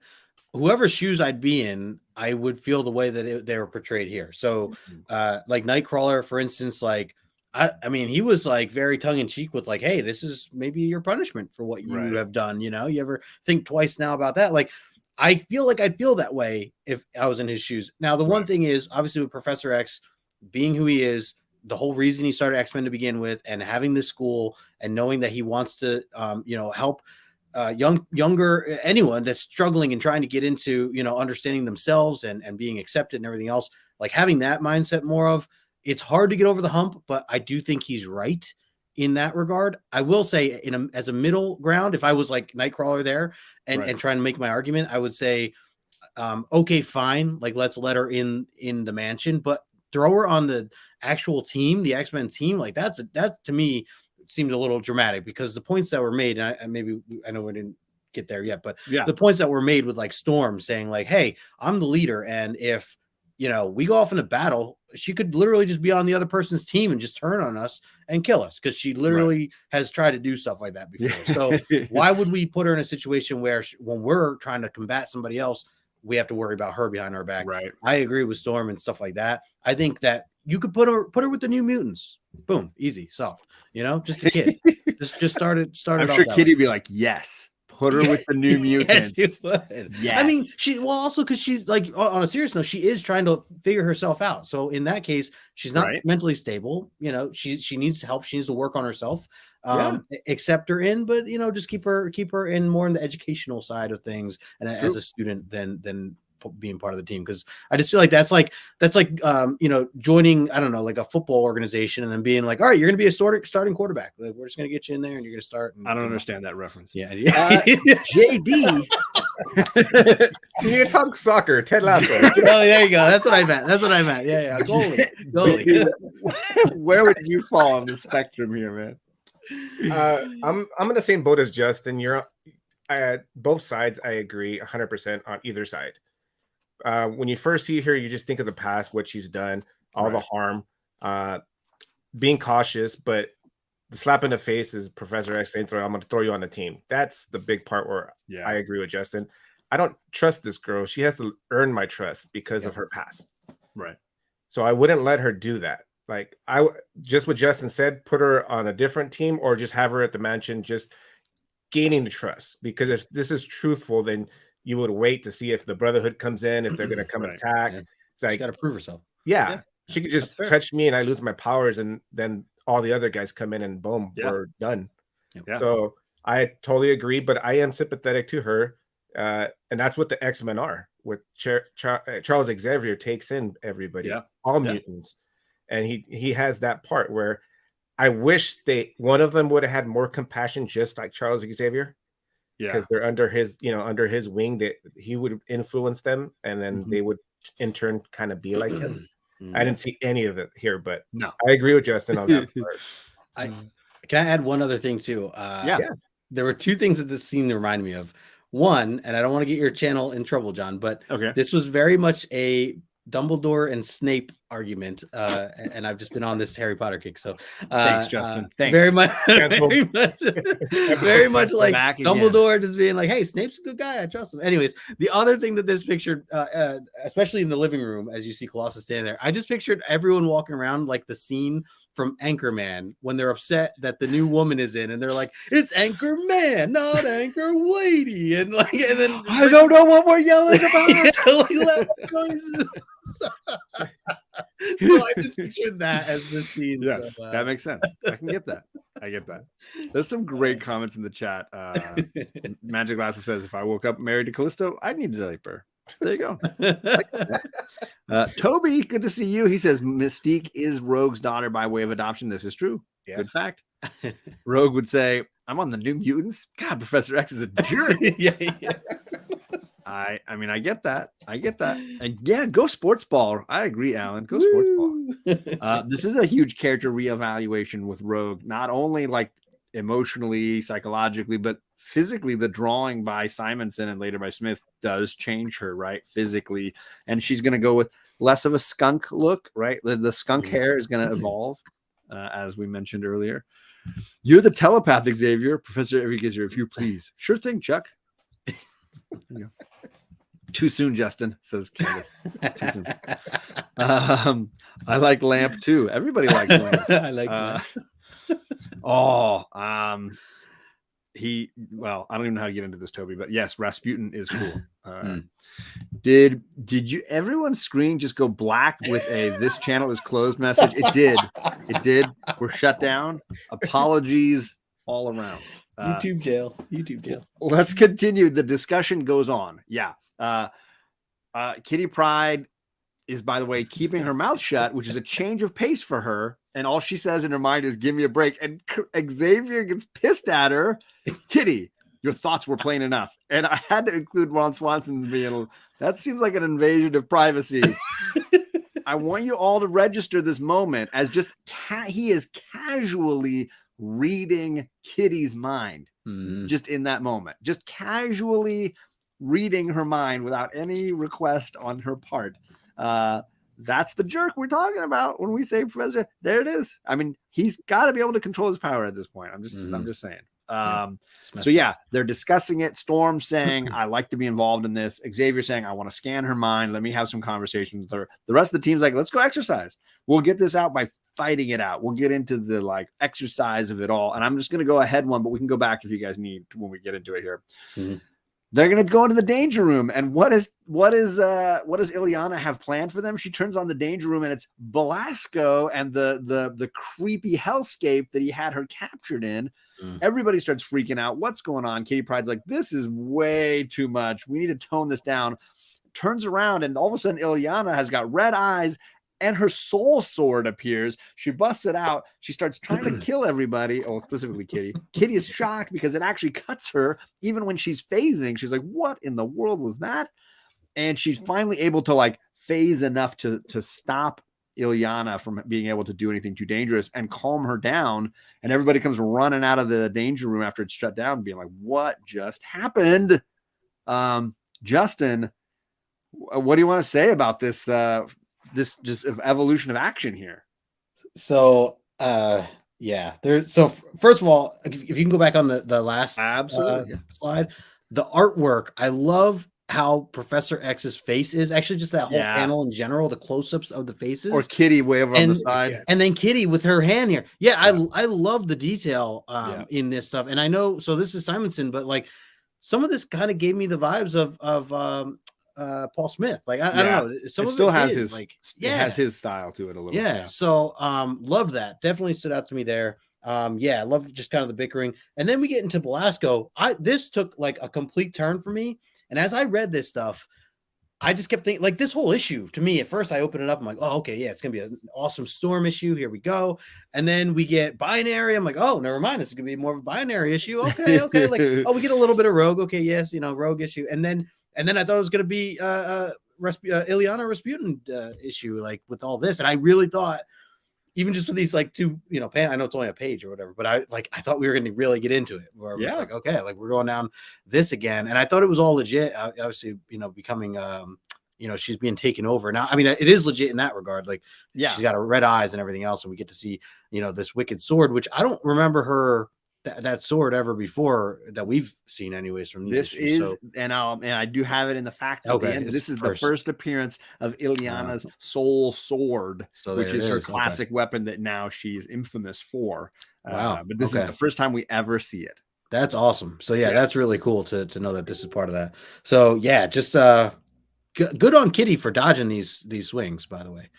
whoever shoes I'd be in, I would feel the way that they were portrayed here. So like Nightcrawler, for instance, like, I mean, he was like very tongue in cheek with like, hey, this is maybe your punishment for what you have done. You ever think twice now about that? Like, I feel like I'd feel that way if I was in his shoes. Now, the one thing is obviously with Professor X being who he is, the whole reason he started X-Men to begin with, and having this school and knowing that he wants to, help younger anyone that's struggling and trying to get into, understanding themselves and being accepted and everything else, like having that mindset more of, it's hard to get over the hump, but I do think he's right in that regard. I will say as a middle ground, if I was like Nightcrawler there and trying to make my argument, I would say, okay, fine. Like, let's let her in the mansion, but throw her on the actual team, the X-Men team. Like that to me seemed a little dramatic because the points that were made, and I know we didn't get there yet, but the points that were made with like Storm saying like, hey, I'm the leader. And if, we go off in a battle, she could literally just be on the other person's team and just turn on us and kill us because she literally has tried to do stuff like that before. So why would we put her in a situation where when we're trying to combat somebody else, we have to worry about her behind our back? Right. I agree with Storm and stuff like that. I think that you could put her with the New Mutants. Boom, easy, solved. Just a kid. just started. I'm sure Kitty would be like, yes. Put her with the New Mutants. Yes, she would. Yes. I mean, also because she's like, on a serious note, she is trying to figure herself out. So in that case, she's not mentally stable. She needs help. She needs to work on herself. Accept her in, but just keep her in more in the educational side of things and as a student than being part of the team, because I just feel like that's like joining, I don't know, like a football organization and then being like, all right, you're gonna be a starting quarterback, like we're just gonna get you in there and you're gonna start. I don't understand that reference. JD. You talk soccer, Ted Lasso. Oh, there you go. That's what I meant. Yeah. Goalie. Where would you fall on the spectrum here, man? I'm in the same boat as Justin. You're both sides. I agree 100% on either side. When you first see her, you just think of the past, what she's done, all the harm, being cautious, but the slap in the face is Professor X saying, I'm going to throw you on the team. That's the big part where I agree with Justin. I don't trust this girl. She has to earn my trust because of her past. Right. So I wouldn't let her do that. Like, just what Justin said, put her on a different team or just have her at the mansion, just gaining the trust. Because if this is truthful, then you would wait to see if the Brotherhood comes in, if they're going to come and attack. Yeah. It's like, she's got to prove herself. Yeah. She could just touch me and I lose my powers, and then all the other guys come in and boom, we're done. Yeah. So I totally agree, but I am sympathetic to her. And that's what the X-Men are. With Charles Xavier takes in everybody, all mutants. And he has that part where I wish one of them would have had more compassion, just like Charles Xavier. Because they're under his wing, that he would influence them, and then they would in turn kind of be like him. I didn't see any of it here, but no, I agree with Justin on that part. Can I add one other thing too? There were two things that this scene reminded me of. One, and I don't want to get your channel in trouble, John, but this was very much a Dumbledore and Snape argument, and I've just been on this Harry Potter kick. So thanks, Justin. Thanks. Very much like Dumbledore just being like, "Hey, Snape's a good guy. I trust him." Anyways, the other thing that this picture, especially in the living room, as you see Colossus standing there, I just pictured everyone walking around like the scene from Anchorman when they're upset that the new woman is in, and they're like, "It's Anchorman, not Anchor Lady," and then I don't know what we're yelling about. So I just pictured that as the scene. Yes, so, that makes sense. I can get that. I get that. There's some great comments in the chat. Magic Glasses says, if I woke up married to Callisto, I'd need a diaper. There you go. Toby, good to see you. He says Mystique is Rogue's daughter by way of adoption. This is true. Yes. Good fact. Rogue would say, I'm on the New Mutants. God, Professor X is a jerk. I mean, I get that. And yeah, go sports ball. I agree, Alan. Go sports ball. This is a huge character reevaluation with Rogue, not only like emotionally, psychologically, but physically. The drawing by Simonson and later by Smith does change her, right? Physically. And she's going to go with less of a skunk look, right? The skunk hair is going to evolve, as we mentioned earlier. You're the telepath, Xavier. Professor Enriquez, if you please. Sure thing, Chuck. Too soon, Justin, says Candace. Too soon. I like Lamp too. Everybody likes Lamp. I like that. I don't even know how to get into this, Toby, but yes, Rasputin is cool. Did you everyone's screen just go black with a "this channel is closed" message? It did. We're shut down. Apologies all around. YouTube jail. Let's continue. The discussion goes on. Kitty Pryde is, by the way, keeping her mouth shut, which is a change of pace for her. And all she says in her mind is, give me a break. And Xavier gets pissed at her. Kitty, your thoughts were plain enough. And I had to include Ron Swanson being, that seems like an invasion of privacy. I want you all to register this moment as just he is casually reading Kitty's mind, just in that moment, just casually reading her mind without any request on her part. That's the jerk we're talking about when we say Professor. There it is. I mean, he's got to be able to control his power at this point. I'm just saying. They're discussing it. Storm saying, I like to be involved in this. Xavier saying, I want to scan her mind. Let me have some conversations with her. The rest of the team's like, let's go exercise. We'll get this out by fighting it out. We'll get into the like exercise of it all. And I'm just going to go ahead one, but we can go back if you guys need when we get into it here. They're going to go into the danger room. And what does Ileana have planned for them? She turns on the danger room and it's Belasco and the creepy hellscape that he had her captured in. Everybody starts freaking out. What's going on? Kitty Pryde's like, this is way too much. We need to tone this down. Turns around and all of a sudden Ileana has got red eyes and her soul sword appears. She busts it out. She starts trying to kill everybody. Oh, specifically Kitty. Kitty is shocked because it actually cuts her even when she's phasing. She's like, what in the world was that? And she's finally able to like phase enough to stop Ileana from being able to do anything too dangerous and calm her down. And everybody comes running out of the danger room after it's shut down, being like, what just happened? Justin, what do you want to say about this? This just evolution of action here. So, first of all, if you can go back on the last slide, the artwork, I love how Professor X's face is actually just that whole panel in general, the close-ups of the faces, or Kitty way over on the side, and then Kitty with her hand here. I love the detail in this stuff. And I know, so this is Simonson, but like some of this kind of gave me the vibes of Paul Smith. Like I don't know. Some it of still it has did, his like it has his style to it a little. Yeah. So love that. Definitely stood out to me there. I love just kind of the bickering. And then we get into Belasco. This took like a complete turn for me. And as I read this stuff, I just kept thinking, like, this whole issue to me, at first I open it up, I'm like, oh, okay, yeah, it's gonna be an awesome Storm issue. Here we go. And then we get Binary. I'm like, oh, never mind, this is gonna be more of a Binary issue. Okay, like, oh, we get a little bit of Rogue. Okay, yes, Rogue issue. And then I thought it was gonna be Ileana Rasputin issue, like with all this. And I really thought, even just with these like two, I know it's only a page or whatever, but I thought we were going to really get into it. Where it's like, okay, like we're going down this again, and I thought it was all legit. Obviously, becoming, she's being taken over now. I mean, it is legit in that regard. Like, she's got her red eyes and everything else, and we get to see, this wicked sword, which I don't remember her that sword ever before that we've seen anyways from these issues. And I do have it in the facts at the end. This is the first appearance of Ileana's soul sword, which is her classic weapon that now she's infamous for. But this is the first time we ever see it. That's awesome. So that's really cool to know that this is part of that. So just good on Kitty for dodging these swings, by the way.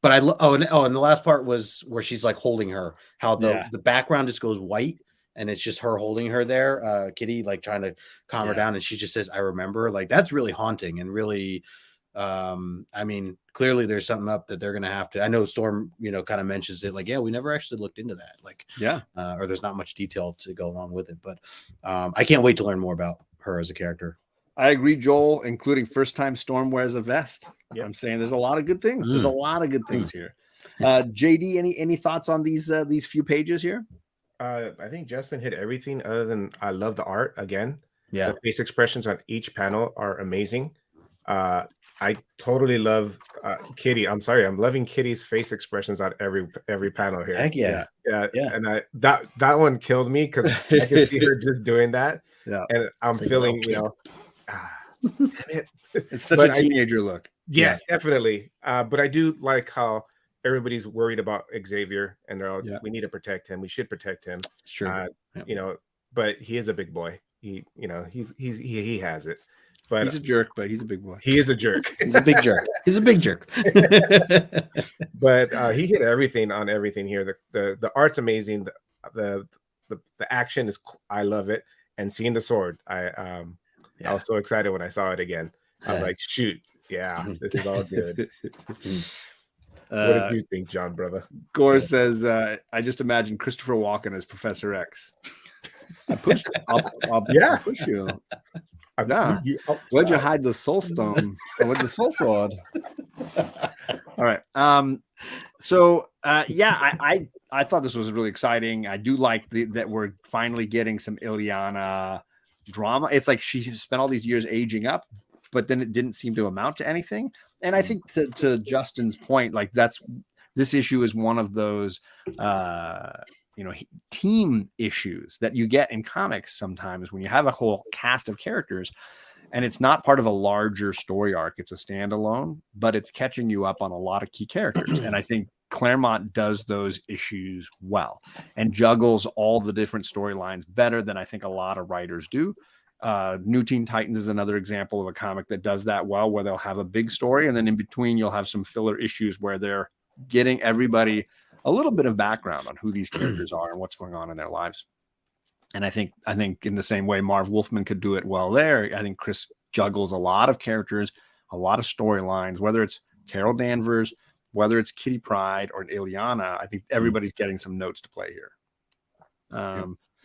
But and the last part was where she's like holding her, how the background just goes white and it's just her holding her there, Kitty, like trying to calm her down, and she just says, I remember. Like, that's really haunting and really I mean, clearly there's something up that they're gonna have to. I know Storm kind of mentions it, like, we never actually looked into that, like, or there's not much detail to go along with it, but I can't wait to learn more about her as a character. I agree, Joel, including first time Storm wears a vest. I'm saying there's a lot of good things. There's a lot of good things here. JD, any thoughts on these few pages here? I think Justin hit everything other than I love the art again. The face expressions on each panel are amazing. I totally love Kitty. I'm loving Kitty's face expressions on every panel here. Heck yeah. And that one killed me because I could see her just doing that. And I'm feeling, damn it. It's such a teenager look. Yes, definitely. But I do like how everybody's worried about Xavier, and they're all, we need to protect him. We should protect him. It's true. But he is a big boy. He has it. But he's a jerk, but he's a big boy. He is a jerk. He's a big jerk. He's a big jerk. But he hit everything on everything here. The art's amazing. The action is, I love it. And seeing the sword, I was so excited when I saw it again. I was like, shoot, this is all good. What did you think, John, brother? Gore says, I just imagine Christopher Walken as Professor X. I pushed. I'll push you. Where'd you hide the soul stone? With the soul sword? All right. I thought this was really exciting. I do like that we're finally getting some Ileana drama. It's like she spent all these years aging up, but then it didn't seem to amount to anything. And I think to Justin's point, like this issue is one of those team issues that you get in comics sometimes when you have a whole cast of characters and it's not part of a larger story arc. It's a standalone, but it's catching you up on a lot of key characters. And I think Claremont does those issues well and juggles all the different storylines better than I think a lot of writers do. New Teen Titans is another example of a comic that does that well, where they'll have a big story and then in between you'll have some filler issues where they're getting everybody a little bit of background on who these characters are and what's going on in their lives. And I think in the same way Marv Wolfman could do it well there, I think Chris juggles a lot of characters, a lot of storylines, whether it's Carol Danvers, whether it's Kitty Pryde or Ileana. I think everybody's getting some notes to play here.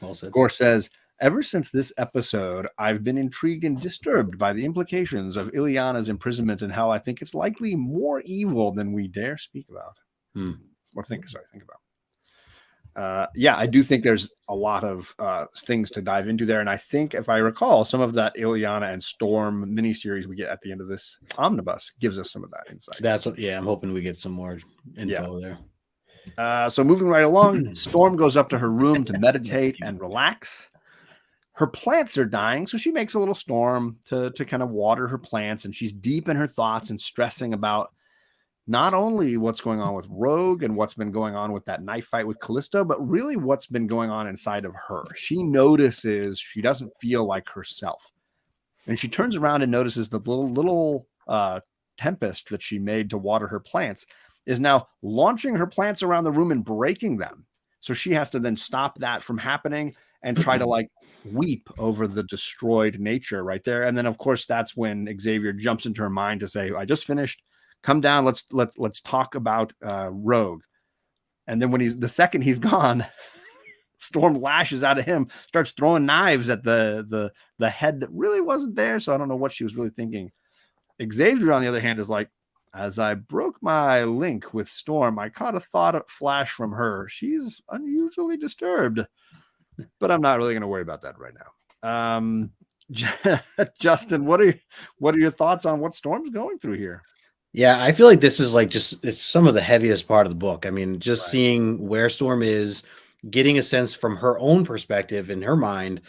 Well said. Gore says, ever since this episode, I've been intrigued and disturbed by the implications of Ileana's imprisonment and how I think it's likely more evil than we dare speak about. Think about. I do think there's a lot of things to dive into there. And I think, if I recall, some of that Ileana and Storm miniseries we get at the end of this omnibus gives us some of that insight. That's what, I'm hoping we get some more info there. So moving right along, Storm goes up to her room to meditate and relax. Her plants are dying, so she makes a little Storm to kind of water her plants, and she's deep in her thoughts and stressing about not only what's going on with Rogue and what's been going on with that knife fight with Callisto, but really what's been going on inside of her. She notices she doesn't feel like herself. and she turns around and notices the little tempest that she made to water her plants is now launching her plants around the room and breaking them. So she has to then stop that from happening and try to like weep over the destroyed nature right there. And then of course that's when Xavier jumps into her mind to say, I just finished, come down, let's talk about Rogue. And then when the second he's gone, Storm lashes out at him, starts throwing knives at the head that really wasn't there. So I don't know what she was really thinking. Xavier, on the other hand, is like, as I broke my link with Storm, I caught a thought flash from her. She's unusually disturbed, but I'm not really going to worry about that right now. Justin, what are your thoughts on what Storm's going through here? Yeah, I feel like this is like it's some of the heaviest part of the book. I mean, just seeing where Storm is, getting a sense from her own perspective in her mind,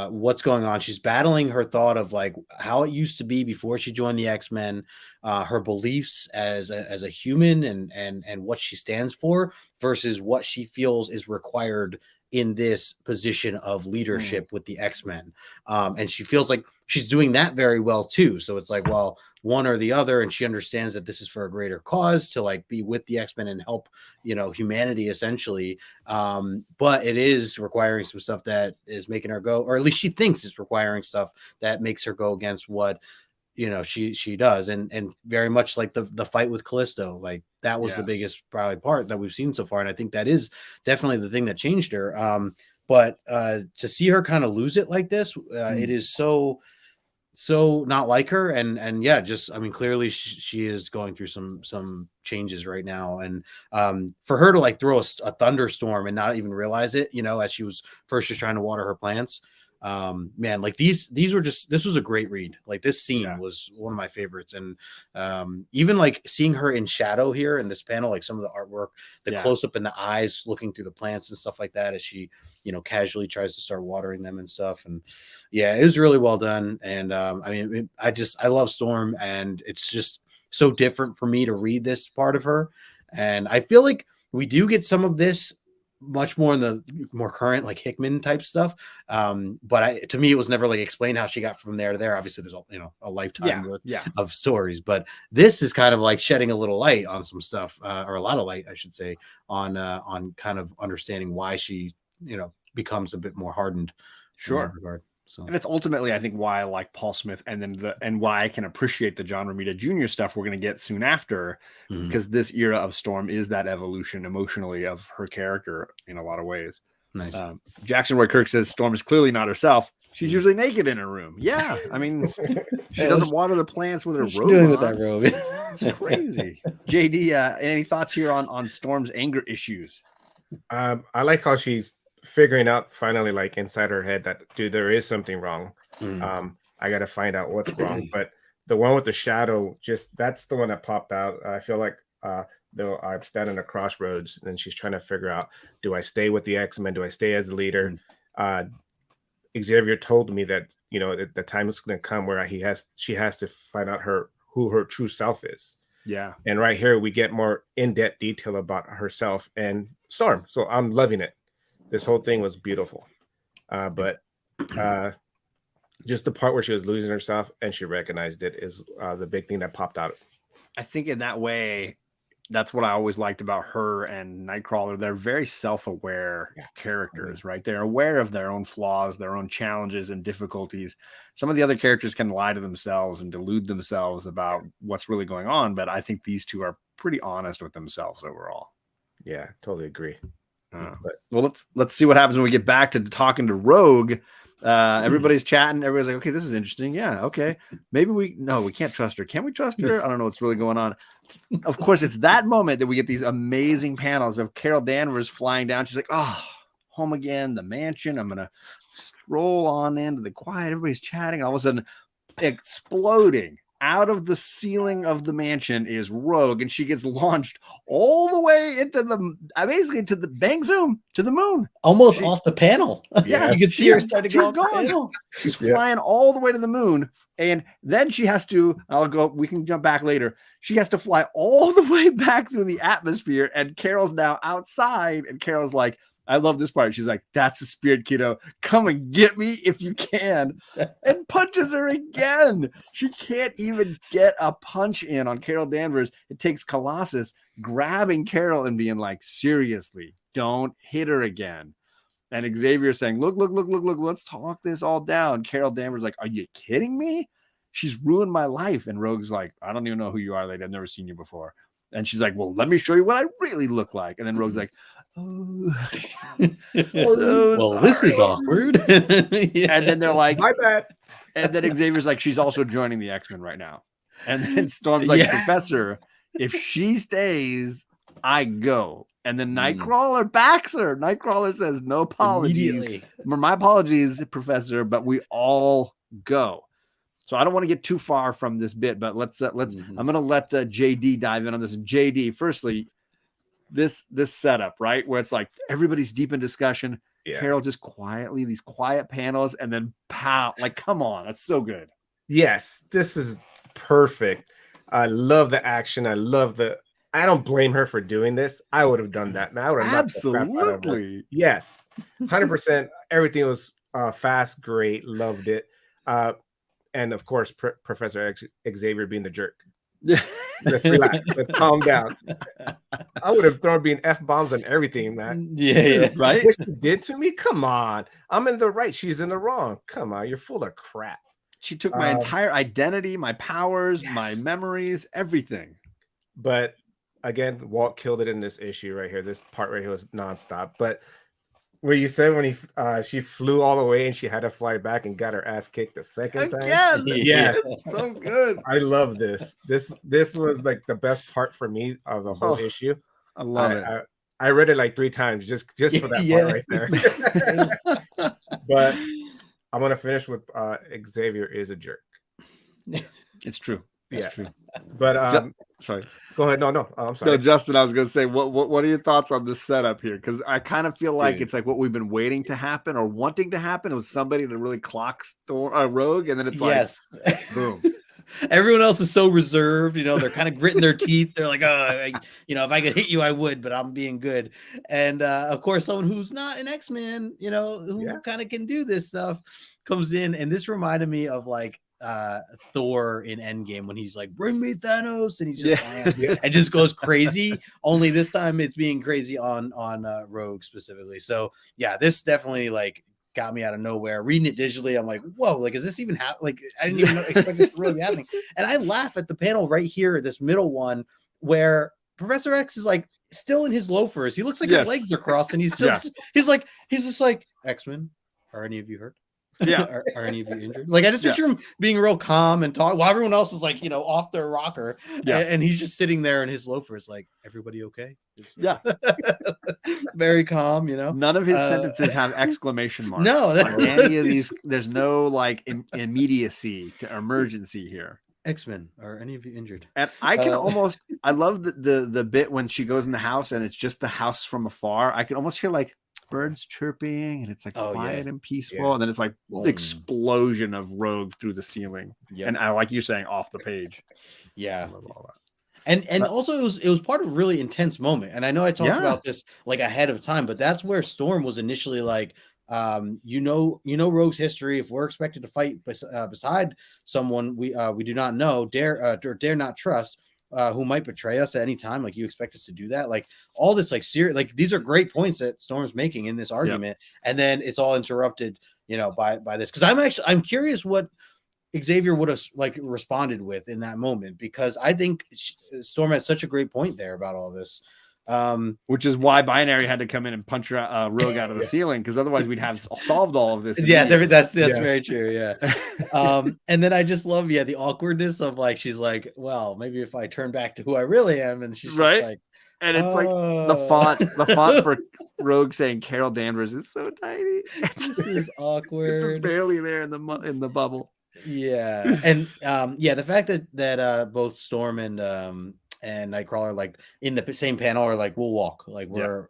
what's going on. She's battling her thought of like how it used to be before she joined the X-Men, her beliefs as a human and what she stands for versus what she feels is required in this position of leadership with the X-Men. And she feels like she's doing that very well too. So it's like, well, one or the other. And she understands that this is for a greater cause to like be with the X-Men and help, humanity essentially. But it is requiring some stuff that is making her go, or at least she thinks it's requiring stuff that makes her go against what, she does. And very much like the fight with Callisto, like that was the biggest probably part that we've seen so far. And I think that is definitely the thing that changed her. But to see her kind of lose it like this, it is so not like her. And yeah, just, I mean, clearly she is going through some changes right now. And for her to like throw a thunderstorm and not even realize it, as she was first just trying to water her plants, man, like this was a great read. Like this scene was one of my favorites. And even like seeing her in shadow here in this panel, like some of the artwork, the close up in the eyes looking through the plants and stuff like that as she casually tries to start watering them and stuff. And yeah, it was really well done. And I mean, I love Storm, and it's just so different for me to read this part of her. And I feel like we do get some of this much more in the more current like Hickman type stuff, but to me it was never like explained how she got from there to there. Obviously there's a lifetime worth of stories, but this is kind of like shedding a little light on some stuff, or a lot of light I should say, on kind of understanding why she becomes a bit more hardened in that regard. So. And it's ultimately, I think, why I like Paul Smith, and then and why I can appreciate the John Romita Jr. stuff we're going to get soon after, because this era of Storm is that evolution emotionally of her character in a lot of ways. Nice. Jackson Roy Kirk says Storm is clearly not herself. She's usually naked in her room. Yeah, I mean, she doesn't water the plants with her robe. Doing with that robe. It's crazy. JD, any thoughts here on Storm's anger issues? I like how she's figuring out finally, like inside her head, that dude, there is something wrong. I got to find out what's wrong. But the one with the shadow, that's the one that popped out. I feel like though I'm standing at a crossroads, and she's trying to figure out, do I stay with the X-Men? Do I stay as the leader? Xavier told me that the time is going to come where she has to find out who her true self is. Yeah. And right here we get more in-depth detail about herself and Storm. So I'm loving it. This whole thing was beautiful. But just the part where she was losing herself and she recognized it is the big thing that popped out. I think in that way, that's what I always liked about her and Nightcrawler. They're very self-aware characters, right? They're aware of their own flaws, their own challenges and difficulties. Some of the other characters can lie to themselves and delude themselves about what's really going on, but I think these two are pretty honest with themselves overall. Yeah, totally agree. Well, let's see what happens when we get back to talking to Rogue. Everybody's chatting. Everybody's like, okay, this is interesting. Yeah, okay. Maybe we can't trust her. Can we trust her? I don't know what's really going on. Of course, it's that moment that we get these amazing panels of Carol Danvers flying down. She's like, oh, home again, the mansion. I'm gonna stroll on into the quiet. Everybody's chatting. All of a sudden, exploding out of the ceiling of the mansion is Rogue, and she gets launched all the way into basically to the bang zoom to the moon, almost off the panel. Yeah, you can see her starting to go. She's flying all the way to the moon, and then she has to. We can jump back later. She has to fly all the way back through the atmosphere, and Carol's now outside, and Carol's like, I love this part. She's like, "That's the spirit, kiddo. Come and get me if you can," and punches her again. She can't even get a punch in on Carol Danvers. It takes Colossus grabbing Carol and being like, "Seriously, don't hit her again." And Xavier saying, "Look, let's talk this all down." Carol Danvers like, "Are you kidding me? She's ruined my life." And Rogue's like, "I don't even know who you are, lady. I've never seen you before." And she's like, "Well, let me show you what I really look like." And then Rogue's like, "Oh, well, this is awkward." Yeah. And then they're like, "My bad." And then Xavier's like, "She's also joining the X-Men right now." And then Storm's like, "Professor, if she stays, I go." And then Nightcrawler backs her. Nightcrawler says, "No apologies. My apologies, Professor, but we all go." So I don't want to get too far from this bit, but let's I'm going to let JD dive in on this. And JD, firstly, this setup, right, where it's like everybody's deep in discussion. Yes. Carol just quietly, these quiet panels, and then pow, like, come on, that's so good. Yes, this is perfect. I love the action. I don't blame her for doing this. I would have done that. I would have absolutely. Yes, 100%. Everything was fast, great, loved it. And of course, Professor Xavier being the jerk. Let's relax. Let's calm down. I would have thrown being F-bombs on everything, man. Yeah, right? What she did to me? Come on. I'm in the right. She's in the wrong. Come on. You're full of crap. She took my entire identity, my powers, my memories, everything. But again, Walt killed it in this issue right here. This part right here was nonstop. But where you said when she flew all the way and she had to fly back and got her ass kicked the second time. Yeah, so good. I love this. This was like the best part for me of the whole issue. I love it. I read it like 3 times just for that part right there. But I'm gonna finish with Xavier is a jerk. It's true. It's true. But sorry. Go ahead. No, I'm sorry. No, Justin, I was going to say, what are your thoughts on this setup here? Because I kind of feel like it's like what we've been waiting to happen or wanting to happen with somebody to really clock Rogue, and then it's like, boom. Everyone else is so reserved, they're kind of gritting their teeth. They're like, "Oh, if I could hit you, I would, but I'm being good." And of course, someone who's not an X-Men, who kind of can do this stuff comes in. And this reminded me of like Thor in Endgame when he's like, "Bring me Thanos," and he just and just goes crazy. Only this time it's being crazy on Rogue specifically. So yeah, this definitely like got me out of nowhere. Reading it digitally, I'm like, whoa, like, is this even like I didn't even expect this to really be happening. And I laugh at the panel right here, this middle one, where Professor X is like still in his loafers. He looks like his legs are crossed, and he's just he's just like, "X-Men, are any of you hurt? Yeah. Are any of you injured?" Like, I just picture him being real calm and talk while everyone else is like, off their rocker. Yeah. And he's just sitting there in his loafers, like, "Everybody okay?" Yeah. Very calm, None of his sentences have exclamation marks. No, on any of these. There's no like immediacy to emergency here. "X-Men, are any of you injured?" And I can almost, I love the bit when she goes in the house and it's just the house from afar. I can almost hear like birds chirping and it's like quiet and peaceful. And then it's like the explosion of Rogue through the ceiling. And I like you saying off the page. Yeah. I love all that. And also it was part of a really intense moment. And I know I talked about this like ahead of time, but that's where Storm was initially like, Rogue's history. If we're expected to fight beside someone we do not know, dare not trust, who might betray us at any time, like, you expect us to do that? Like, all this like serious, like, these are great points that Storm's making in this argument, and then it's all interrupted, by this. Because I'm curious what Xavier would have like responded with in that moment, because I think Storm has such a great point there about all this. Which is why Binary had to come in and punch Rogue out of the ceiling, because otherwise we'd have solved all of this. Yes, that's very true. Yeah. And then I just love the awkwardness of like, she's like, "Well, maybe if I turn back to who I really am," and she's just like, and it's like the font for Rogue saying Carol Danvers is so tiny. This is awkward. It's barely there in the bubble. Yeah. And the fact that both Storm and Nightcrawler, like, in the same panel, are like, "We'll walk," like, we'll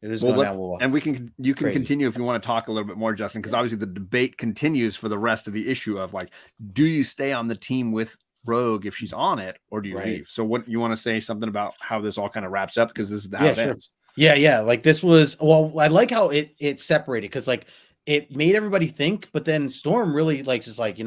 walk. And you can continue if you want to talk a little bit more, Justin, because obviously the debate continues for the rest of the issue of like, do you stay on the team with Rogue if she's on it, or do you leave? So what you want to say something about how this all kind of wraps up, because this is how it ends. Yeah. Like this was, well, I like how it separated, because like it made everybody think, but then Storm really like just like,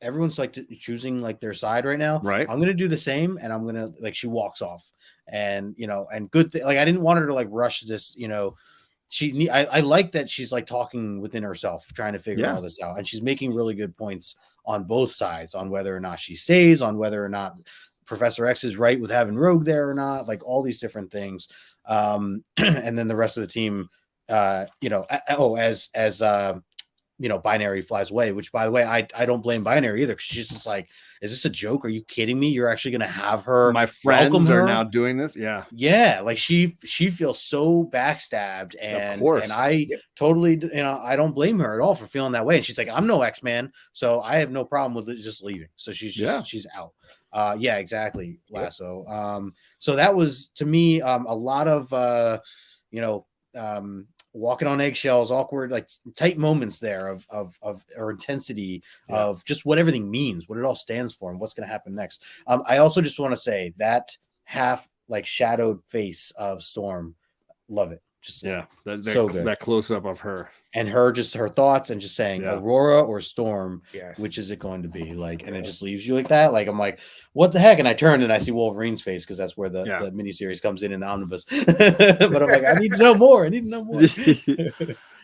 everyone's like choosing like their side right now. Right. I'm gonna do the same, and I'm gonna like, she walks off, and and good thing, like I didn't want her to like rush this, I like that she's like talking within herself, trying to figure all this out, and she's making really good points on both sides on whether or not she stays, on whether or not Professor X is right with having Rogue there or not, like all these different things. And then the rest of the team, Binary flies away, which by the way, I don't blame Binary either, because she's just like, is this a joke? Are you kidding me? You're actually gonna have her, my friends are now doing this? Yeah, like she feels so backstabbed, and of course. And I totally, I don't blame her at all for feeling that way. And she's like, I'm no X-Man, so I have no problem with it just leaving. So she's out. Yeah, exactly, Lasso. So that was, to me, a lot of walking on eggshells, awkward, like tight moments there of or intensity of just what everything means, what it all stands for, and what's going to happen next. I also just want to say that half like shadowed face of Storm, love it. Just so good. That close up of her and her thoughts, and just saying Aurora or Storm, which is it going to be, like, and it just leaves you like that. Like, I'm like, what the heck? And I turned and I see Wolverine's face, because that's where the miniseries comes in the omnibus. But I'm like, I need to know more.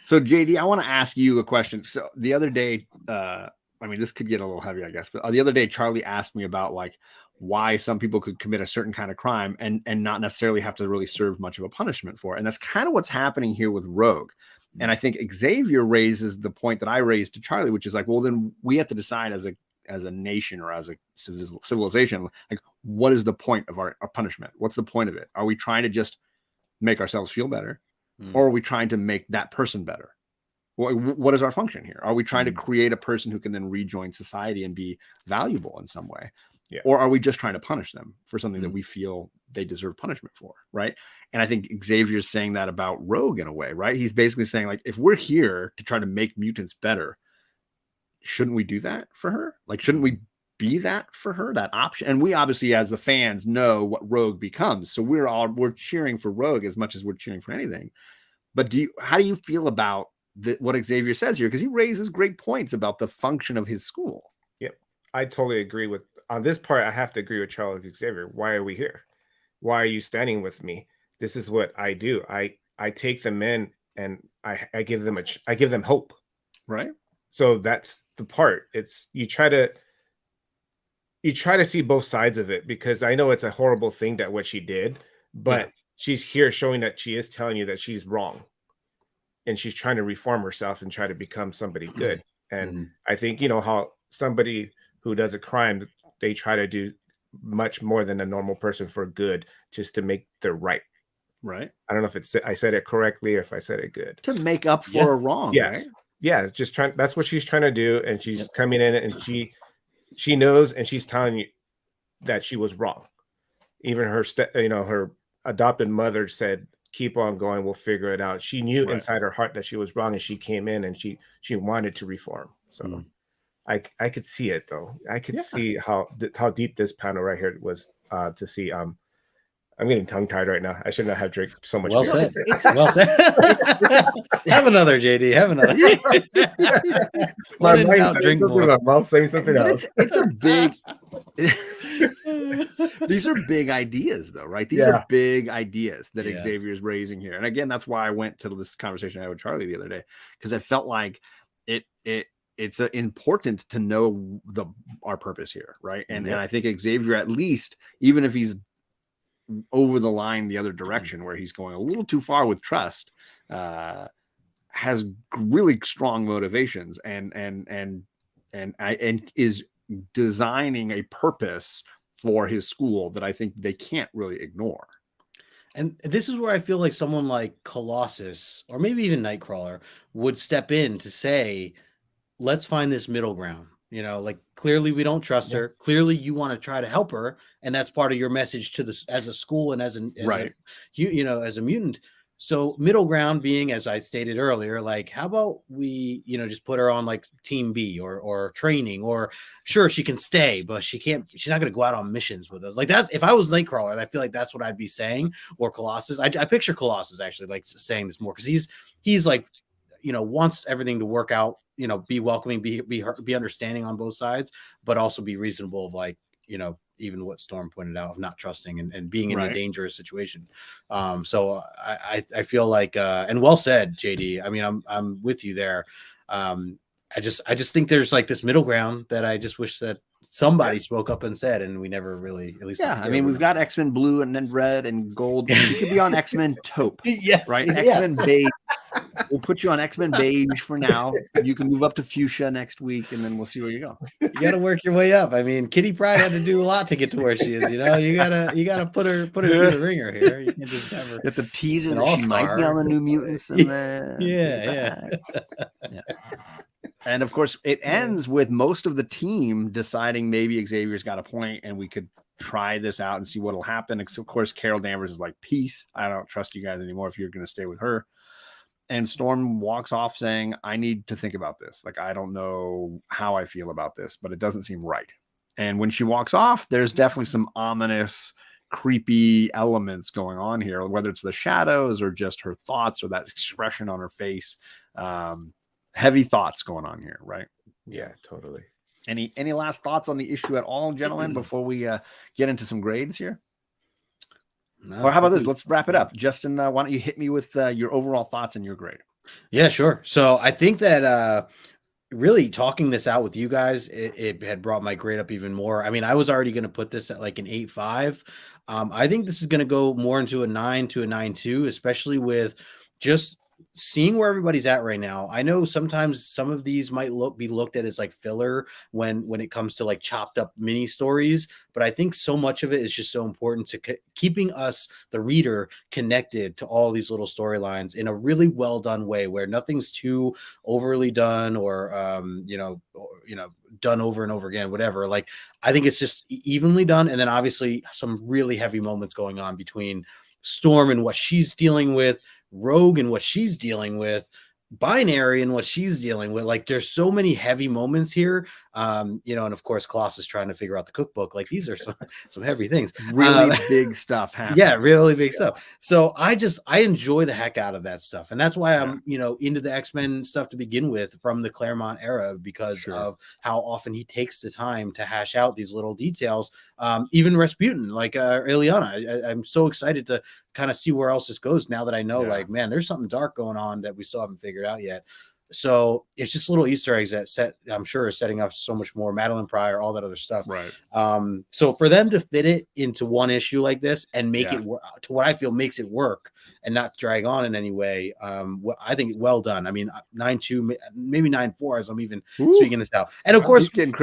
So JD, I want to ask you a question. So the other day, this could get a little heavy, I guess, but the other day Charlie asked me about like why some people could commit a certain kind of crime and not necessarily have to really serve much of a punishment for it. And that's kind of what's happening here with Rogue. And I think Xavier raises the point that I raised to Charlie, which is like, well, then we have to decide as a nation or as a civilization, like, what is the point of our punishment? What's the point of it? Are we trying to just make ourselves feel better? Or are we trying to make that person better? What is our function here? Are we trying to create a person who can then rejoin society and be valuable in some way? Yeah. Or are we just trying to punish them for something that we feel they deserve punishment for? Right. And I think Xavier's saying that about Rogue in a way, right? He's basically saying, like, if we're here to try to make mutants better, shouldn't we do that for her? Like, shouldn't we be that for her, that option? And we obviously, as the fans, know what Rogue becomes. So we're cheering for Rogue as much as we're cheering for anything. But how do you feel about what Xavier says here? Because he raises great points about the function of his school. Yep. I totally agree with, on this part, I have to agree with Charles Xavier. Why are we here? Why are you standing with me? This is what I do. I take them in and I give them hope. Right. So that's the part. It's you try to see both sides of it, because I know it's a horrible thing that what she did, but she's here showing that she is telling you that she's wrong. And she's trying to reform herself and try to become somebody good. And I think, how somebody who does a crime, they try to do much more than a normal person for good, just to make the right. Right. I don't know if I said it correctly or if I said it good. To make up for a wrong. Yes. Right? Yeah. It's just that's what she's trying to do. And she's coming in and she knows, and she's telling you that she was wrong. Even her, her adopted mother said, keep on going, we'll figure it out. She knew inside her heart that she was wrong, and she came in and she wanted to reform. So I could see it, though. I could see how deep this panel right here was to see. I'm getting tongue tied right now. I should not have drank so much. Well said. Well said. Have another, JD. Have another. My mind drink more. My mouth saying something else. It's a big. These are big ideas, though, right? These are big ideas that Xavier is raising here. And again, that's why I went to this conversation I had with Charlie the other day, because I felt like it's important to know our purpose here, right? And I think Xavier, at least, even if he's over the line the other direction, where he's going a little too far with trust, has really strong motivations and is designing a purpose for his school that I think they can't really ignore. And this is where I feel like someone like Colossus, or maybe even Nightcrawler, would step in to say, let's find this middle ground. Like, clearly we don't trust her. Clearly you want to try to help her, and that's part of your message to this as a school and as a mutant. So middle ground being, as I stated earlier, like how about we, just put her on like team B or training, or sure she can stay, but she's not going to go out on missions with us. Like that's, if I was Nightcrawler, I feel like that's what I'd be saying, or Colossus. I picture Colossus actually like saying this more, because he's like, wants everything to work out, be welcoming, be understanding on both sides, but also be reasonable of like, even what Storm pointed out of not trusting and being in a dangerous situation. So I feel like, and well said, JD. I mean, I'm with you there. I just think there's like this middle ground that I just wish that somebody spoke up and said, and we never really, at least. Yeah, I mean, we've got X-Men Blue and then Red and Gold. You could be on X-Men Taupe. Yes, right? yes. X-Men Beige. We'll put you on X-Men Beige for now. You can move up to Fuchsia next week, and then we'll see where you go. You got to work your way up. I mean, Kitty Pryde had to do a lot to get to where she is. You gotta put her through the ringer here. You can't just have her get the teaser that she might be on the New Mutants. And then yeah. And of course, it ends with most of the team deciding maybe Xavier's got a point, and we could try this out and see what'll happen. Of course, Carol Danvers is like, peace. I don't trust you guys anymore if you're going to stay with her. And Storm walks off saying, I need to think about this. Like, I don't know how I feel about this, but it doesn't seem right. And when she walks off, there's definitely some ominous, creepy elements going on here, whether it's the shadows or just her thoughts or that expression on her face. Heavy thoughts going on here, right? Yeah, totally. Any last thoughts on the issue at all, gentlemen, before we get into some grades here? No, or how about this? Let's wrap it up. Justin, why don't you hit me with your overall thoughts and your grade? Yeah, sure. So I think that really talking this out with you guys, it had brought my grade up even more. I mean, I was already going to put this at like an 8.5. I think this is going to go more into a 9 to a 9.2, especially with just seeing where everybody's at right now. I know sometimes some of these might be looked at as like filler when it comes to like chopped up mini stories, but I think so much of it is just so important to keeping us, the reader, connected to all these little storylines in a really well done way, where nothing's too overly done or done over and over again, whatever. Like, I think it's just evenly done, and then obviously some really heavy moments going on between Storm and what she's dealing with, Rogue and what she's dealing with, Binary and what she's dealing with. Like, there's so many heavy moments here, and of course Colossus trying to figure out the cookbook. Like, these are some heavy things, really big stuff happening. Yeah, really big stuff. So I enjoy the heck out of that stuff, and that's why I'm into the X-Men stuff to begin with from the Claremont era, because of how often he takes the time to hash out these little details. Even Rasputin, like Ileana, I'm so excited to kind of see where else this goes now that I know, like, man, there's something dark going on that we still haven't figured out yet. So it's just little Easter eggs that I'm sure is setting up so much more. Madeline Pryor, all that other stuff. Right. So for them to fit it into one issue like this and make it work to what I feel makes it work and not drag on in any way, I think well done. I mean, 9.2, maybe 9.4 as I'm even speaking this out. And of course, he's getting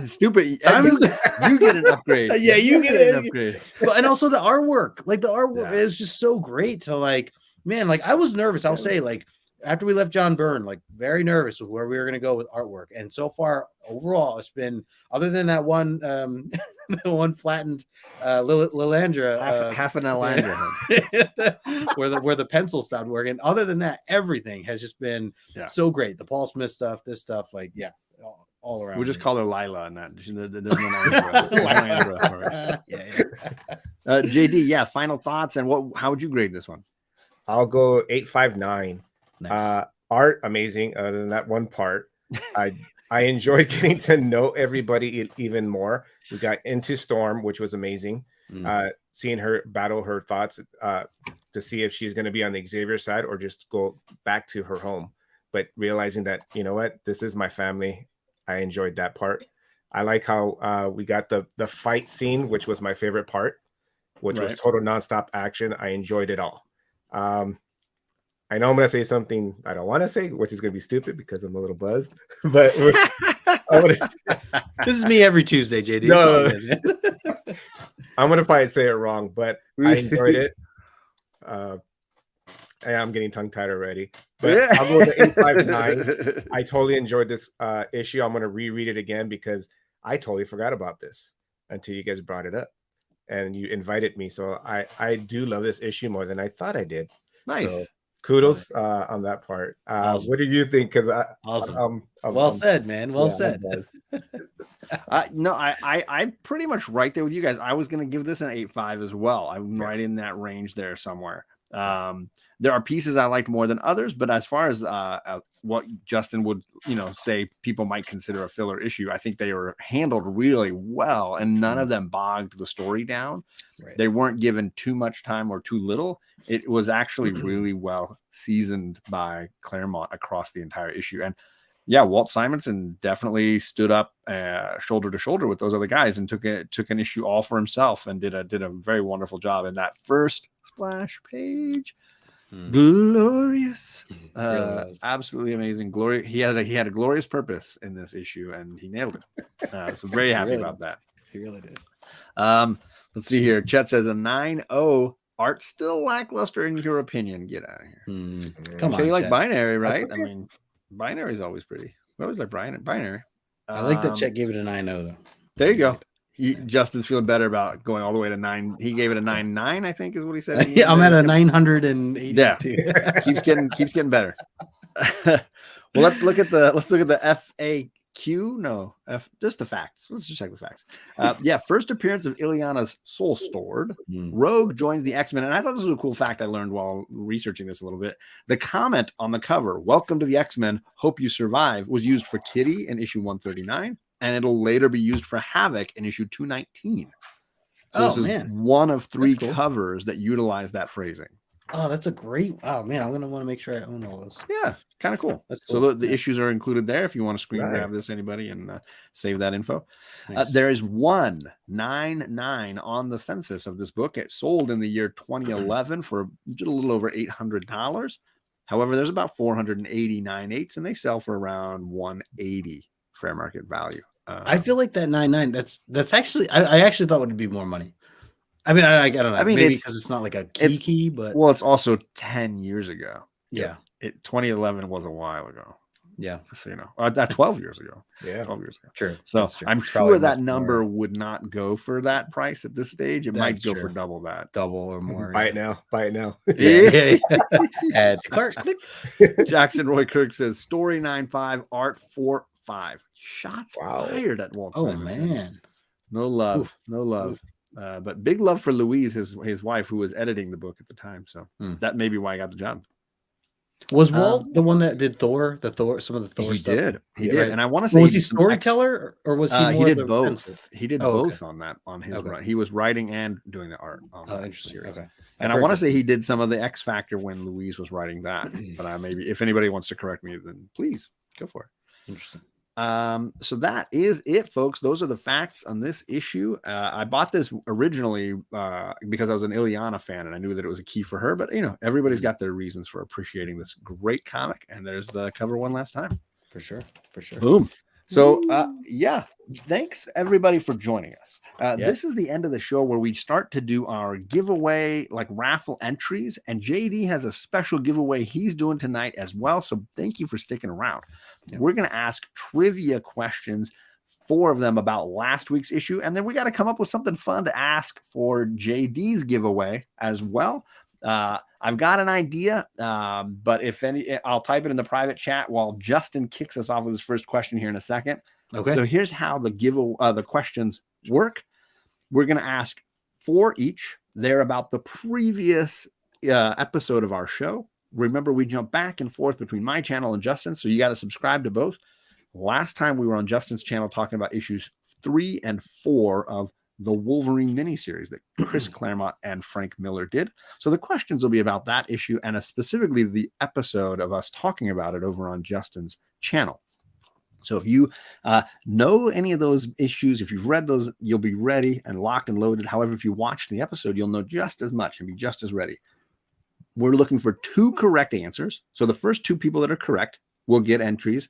stupid. Simon's, you get an upgrade. Yeah, you get an upgrade. But, and also the artwork, like the artwork is just so great to like, man, like I was nervous. I'll say, like, after we left John Byrne, like very nervous with where we were going to go with artwork. And so far, overall, it's been, other than that one, the one flattened Lilandra, half an Lilandra, where the pencil stopped working. Other than that, everything has just been so great. The Paul Smith stuff, this stuff, like, all around. We'll just call her Lila and that. There's no Lilandra. JD, final thoughts, and how would you grade this one? I'll go 8.59. Nice. Art amazing. Other than that one part, I enjoyed getting to know everybody even more. We got into Storm, which was amazing. Seeing her battle her thoughts to see if she's going to be on the Xavier side or just go back to her home. But realizing that, you know what, this is my family. I enjoyed that part. I like how we got the fight scene, which was my favorite part, which was total nonstop action. I enjoyed it all. I know I'm going to say something I don't want to say, which is going to be stupid because I'm a little buzzed. But this is me every Tuesday, JD. No, I'm going to probably say it wrong, but I enjoyed it. I'm getting tongue-tied already. But I'll go with 8.59. I totally enjoyed this issue. I'm going to reread it again because I totally forgot about this until you guys brought it up. And you invited me. So I do love this issue more than I thought I did. Nice. So, kudos on that part. Awesome. What did you think? Because Awesome. Well said, man. Well said. No, I'm pretty much right there with you guys. I was going to give this an 8.5 as well. I'm right in that range there somewhere. There are pieces I liked more than others, but as far as what Justin would, say people might consider a filler issue, I think they were handled really well, and none of them bogged the story down. Right. They weren't given too much time or too little. It was actually really well seasoned by Claremont across the entire issue. And yeah, Walt Simonson definitely stood up shoulder to shoulder with those other guys and took an issue all for himself and did a very wonderful job in that first splash page. Glorious, absolutely amazing. Glory. He had a glorious purpose in this issue, and he nailed it. So very happy about that. He really did. Let's see here. Chet says a 9.0. Art still lackluster in your opinion. Get out of here. Come on, you like Chet. Binary, right? I mean, Binary is always pretty. I always like Binary. I like that Chet gave it a 9.0 though. There you go. Justin's feeling better about going all the way to 9. He gave it a 9.9, I think, is what he said. Yeah, I'm at a 982. Yeah, keeps getting better. Well, let's look at the FAQ. No, just the facts. Let's just check the facts. First appearance of Illyana's Soul Stored. Rogue joins the X-Men, and I thought this was a cool fact I learned while researching this a little bit. The comment on the cover, "Welcome to the X-Men. Hope you survive," was used for Kitty in issue 139. And it'll later be used for Havoc in issue 219. So this is one of 3 covers that utilize that phrasing. Oh, that's a great. Oh man, I'm gonna want to make sure I own all those. Yeah, kind of cool. That's cool. So the issues are included there if you want to screen grab this, anybody, and save that info. Nice. There is 199 on the census of this book. It sold in the year 2011 for a little over $800. However, there's about 489 eights, and they sell for around 180 fair market value. I feel like that 99. That's actually I actually thought it would be more money. I mean, I don't know. I mean, maybe because it's not like a key, but it's also 10 years ago. Yeah, 2011 was a while ago. Yeah, so 12 years ago. Yeah, 12 years ago. True. So I'm sure that number would not go for that price at this stage. It might go for double that, double or more. Buy it now. Yeah. Add to cart. Jackson Roy Kirk says story 9.5, art 4.5. Shots fired at Walt Simonson. Man, no love. But big love for Louise, his wife, who was editing the book at the time. So that may be why I got the job. Was Walt the one that did some of the Thor stuff? He did. And I want to say, was he storyteller or was he more he did the both. pencil? He did both on his run. He was writing and doing the art on that interesting. series. Okay. And I want to say he did some of the X Factor when Louise was writing that. But maybe if anybody wants to correct me, then please go for it. Interesting. So that is it, folks. Those are the facts on this issue. I bought this originally because I was an Illyana fan and I knew that it was a key for her, but everybody's got their reasons for appreciating this great comic, and there's the cover one last time. For sure. Boom. So thanks everybody for joining us. This is the end of the show where we start to do our giveaway, like raffle entries, and JD has a special giveaway he's doing tonight as well. So thank you for sticking around. We're going to ask trivia questions, 4 of them about last week's issue, and then we got to come up with something fun to ask for JD's giveaway as well. I've got an idea, but I'll type it in the private chat while Justin kicks us off with his first question here in a second. Okay. So here's how the questions work. We're going to ask 4 each. They're about the previous episode of our show. Remember, we jump back and forth between my channel and Justin's, so you got to subscribe to both. Last time we were on Justin's channel talking about issues 3 and 4 of the Wolverine miniseries that Chris Claremont and Frank Miller did. So the questions will be about that issue and specifically the episode of us talking about it over on Justin's channel. So if you know any of those issues, if you've read those, you'll be ready and locked and loaded. However, if you watched the episode, you'll know just as much and be just as ready. We're looking for 2 correct answers. So the first 2 people that are correct will get entries.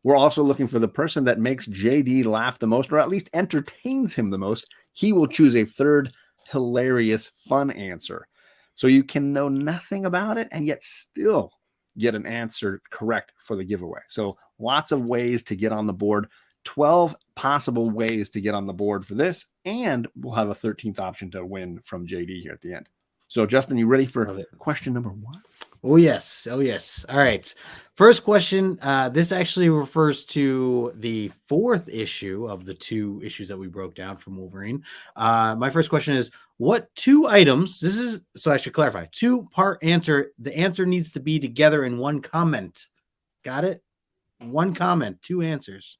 We're also looking for the person that makes JD laugh the most, or at least entertains him the most. He will choose a 3rd hilarious, fun answer. So you can know nothing about it and yet still get an answer correct for the giveaway. So lots of ways to get on the board, 12 possible ways to get on the board for this. And we'll have a 13th option to win from JD here at the end. So, Justin, you ready for Love it. question number 1? Oh, yes. Oh, yes. All right. First question. This actually refers to the 4th issue of the 2 issues that we broke down from Wolverine. My first question is, what 2 items? This is, so I should clarify, 2-part answer. The answer needs to be together in 1 comment. Got it? 1 comment, 2 answers.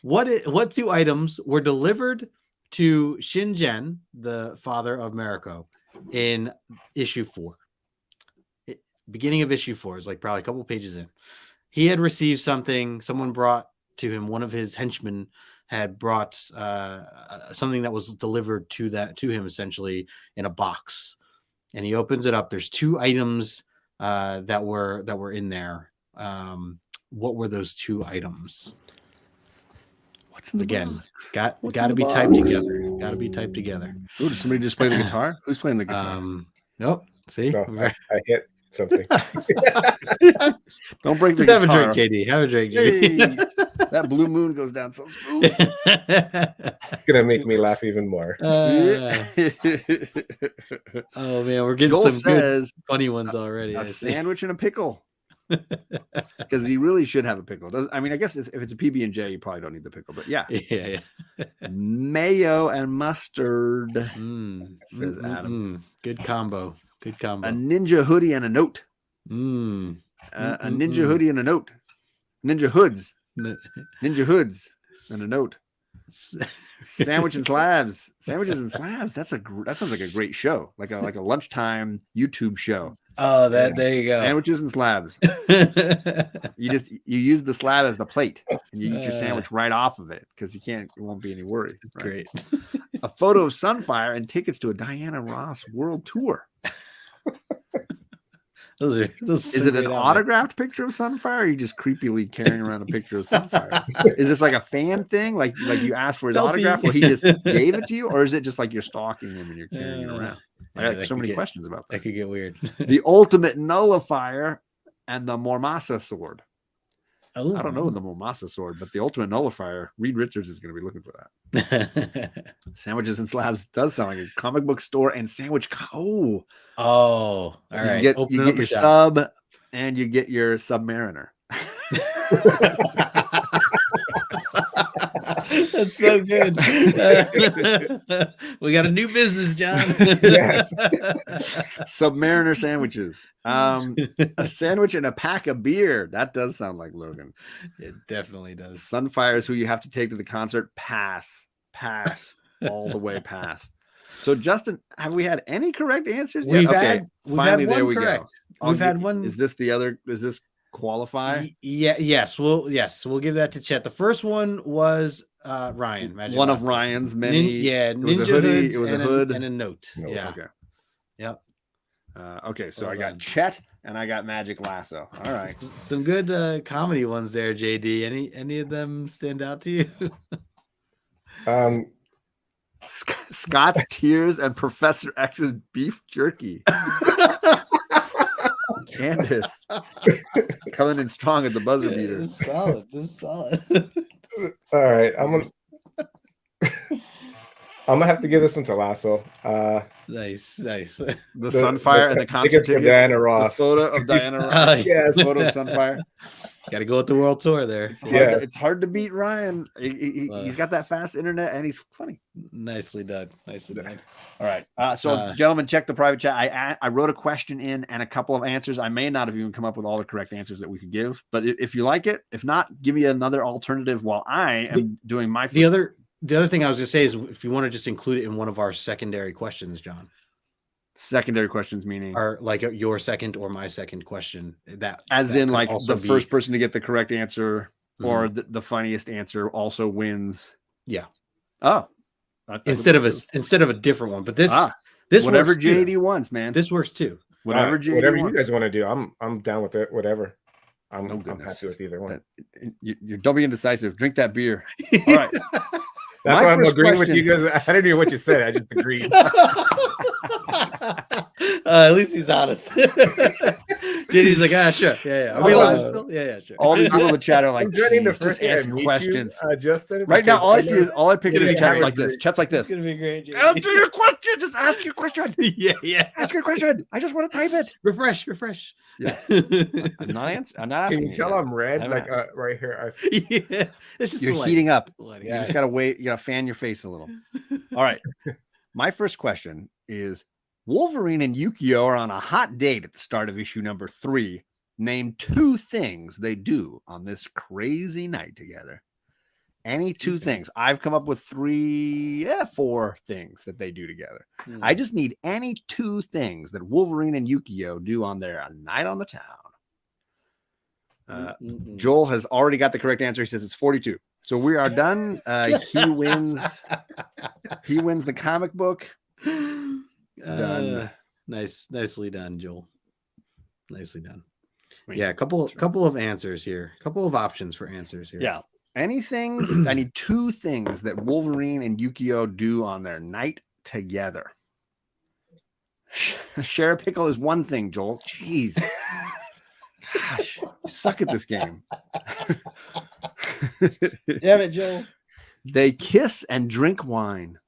What 2 items were delivered to Shingen, the father of Mariko, in issue 4? Beginning of issue 4 is like probably a couple pages in. He had received something. Someone brought to him. One of his henchmen had brought something that was delivered to him essentially in a box, and he opens it up. There's 2 items that were in there. What were those 2 items? What's in the Again? box? Got to be typed together. Got to be typed together. Ooh, did somebody just play the guitar? Who's playing the guitar? Nope. See, No, I hit something. Don't break the just have a guitar. drink, KD. Have a drink, JD. Hey, that blue moon goes down so smooth. It's gonna make me laugh even more. Oh man, we're getting Joel some good says funny ones already. a I see. sandwich and a pickle. Because he really should have a pickle. I mean, I guess if it's a PB&J, you probably don't need the pickle. But yeah, Yeah. mayo and mustard, says Adam. Good combo. Good combo. A ninja hoodie and a note. A ninja Mm. hoodie and a note. Ninja hoods and a note. Sandwich and slabs. Sandwiches and slabs. That sounds like a great show, like a lunchtime YouTube show. Oh, there you go. Sandwiches and slabs. You use the slab as the plate, and you eat your sandwich right off of it because it won't be any worry. It's right? great. A photo of Sunfire and tickets to a Diana Ross world tour. Those Is it an autographed picture of Sunfire, or are you just creepily carrying around a picture of Sunfire? Is this like a fan thing? Like you asked for his Selfie. autograph, or he just gave it to you? Or is it just like you're stalking him and you're carrying it around? Yeah, I got so many questions about that. That could get weird. The ultimate nullifier and the Mormasa sword. Oh, I don't know the Mormasa sword, but the ultimate nullifier, Reed Richards is going to be looking for that. Sandwiches and slabs does sound like a comic book store and sandwich. Oh, all right. You Open get up your a shop. sub and you get your Submariner. That's so good. We got a new business, John. Yes. Submariner sandwiches. A sandwich and a pack of beer. That does sound like Logan. It definitely does. Sunfire is who you have to take to the concert. Pass. All the way pass. So, Justin, have we had any correct answers yet? Finally, there we go. We've had one. Is this the other? Is this qualify? Yes. We'll give that to Chet. The first one was Ryan. One of Ryan's many. Ninja was a hoodie, hoods it was and a hood and a note. No, Yeah. Okay. Yep. Okay, so Well I got done. Chet and I got Magic Lasso. All right. Some good comedy ones there, JD. Any of them stand out to you? Scott's Tears and Professor X's beef jerky. Candace coming in strong at the buzzer beater. This is solid. All right, I'm gonna have to give this one to Lasso. Nice. The Sunfire and the concert tickets for tickets. Diana Ross. The photo of Diana Ross. Yes. Photo of Sunfire. Got to go with the world tour there. It's hard to beat Ryan. He's got that fast internet and he's funny. Nicely done. All right. So, gentlemen, check the private chat. I wrote a question in and a couple of answers. I may not have even come up with all the correct answers that we could give, but if you like it, if not, give me another alternative while I am doing my. The other thing I was going to say is if you want to just include it in one of our secondary questions, John. Secondary questions meaning Are like your second or my second question. That in like also the first person to get the correct answer or the funniest answer also wins. Yeah. Oh. Instead of a different one, but this whatever works too. JD wants, man. This works too. Whatever JD whatever you wants. guys want to do, I'm down with it. Whatever. I'm goodness. happy with either one. You're doubly indecisive. Drink that beer. All right. That's My why I'm first agreeing with question- you guys. I didn't hear what you said. I just agreed. At least he's honest. JD's like, sure. Yeah. Are we live still? Yeah, sure. All these people in the chat are like, I'm dreading the "Jeez, first just day I ask meet questions. you, Justin. Right now, all I see is know- picture gonna is be chat having like this. great- Chat's like It's this. gonna be great. JD. Answer your question. Just ask your question. Yeah. Ask your question. I just want to type it. Refresh. Yeah. I'm not answering. I'm not asking. Can you tell yet. I'm red? I Like haven't right here. Yeah. It's just You're the lighting. heating up. It's the lighting. You just gotta wait. You gotta fan your face a little. All right. My first question is: Wolverine and Yukio are on a hot date at the start of issue number 3. Name 2 things they do on this crazy night together. Any 2 things. I've come up with 4 things that they do together. I just need any 2 things that Wolverine and Yukio do on their night on the town. Joel has already got the correct answer. He says it's 42. So we are done. He wins. He wins the comic book. Done. Nicely done, Joel. Nicely done. Wait, Yeah, a couple of answers here. A couple of options for answers here. Yeah. Any things? I need 2 things that Wolverine and Yukio do on their night together. Share a pickle is one thing, Joel. Jeez. Gosh, you suck at this game. Damn it, Joel. They kiss and drink wine.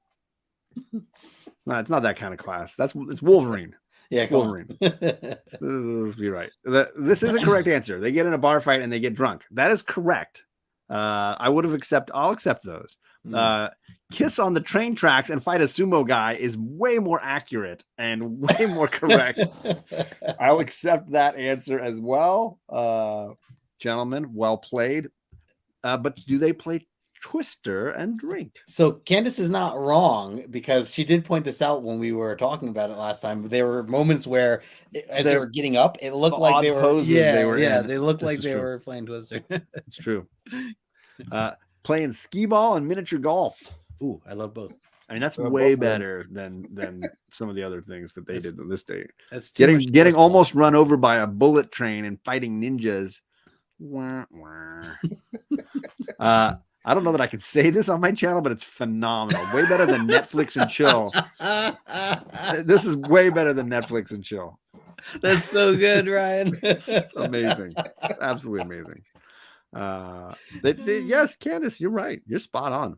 It's not that kind of class. It's Wolverine. Yeah, Wolverine. Let's be right. This is a correct answer. They get in a bar fight and they get drunk. That is correct. I'll accept those. Kiss on the train tracks and fight a sumo guy is way more accurate and way more correct. I'll accept that answer as well. Gentlemen, well played. But do they play Twister and drink? So Candace is not wrong, because she did point this out when we were talking about it last time. There were moments where, as they were getting up, it looked like they were poses they were in. they looked This like is they true. were playing Twister. It's true. Playing skee ball and miniature golf. Ooh, I love both. I mean, that's Both way of them. better than some of the other things that they did on this date. That's too much Getting baseball. almost run over by a bullet train and fighting ninjas. Wah, wah. I don't know that I could say this on my channel, but it's phenomenal. Way better than Netflix and chill. This is way better than Netflix and chill. That's so good, Ryan. It's amazing. It's absolutely amazing. Yes, Candace, you're right. You're spot on.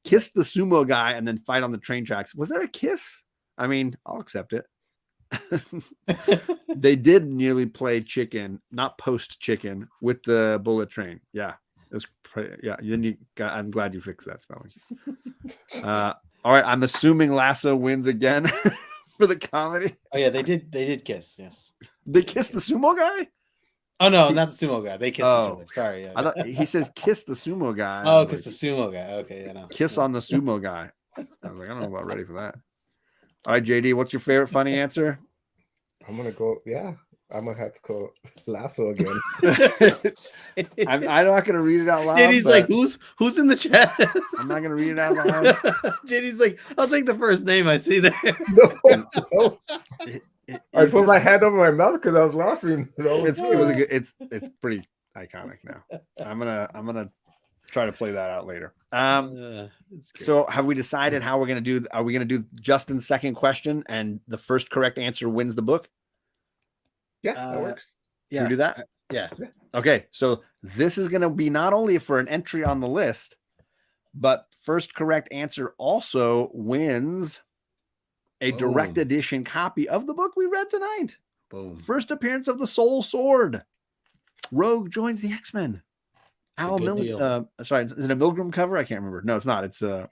Kiss the sumo guy and then fight on the train tracks. Was there a kiss? I mean, I'll accept it. They did nearly play chicken, not post chicken, with the bullet train. Yeah. I'm glad you fixed that spelling. All right. I'm assuming Lasso wins again for the comedy. Oh yeah, they did kiss. Yes. They kissed the sumo guy? Oh no, not the sumo guy. They kissed Oh. each other. Sorry. Yeah. I thought he says kiss the sumo guy. Oh, I'm because the sumo guy. Okay, yeah, no. kiss on the sumo guy. I was like, I don't know about ready for that. All right, JD, what's your favorite funny answer? I'm gonna go. Yeah, I'm gonna have to go Lasso again. I'm not going to read it out loud. JD's but like, who's in the chat? I'm not going to read it out loud. JD's like, I'll take the first name I see there. No. I put my hand over my mouth because I was laughing. It's pretty iconic now. I'm gonna try to play that out later. So have we decided how we're gonna do? Are we gonna do Justin's second question and the first correct answer wins the book? Yeah, that works. Can we do that? Yeah. Okay, so this is gonna be not only for an entry on the list, but first correct answer also wins a direct edition copy of the book we read tonight. Boom. First appearance of the Soul Sword. Rogue joins the X-Men. Al deal. sorry, is it a Milgram cover? I can't remember. No, it's not. It's I've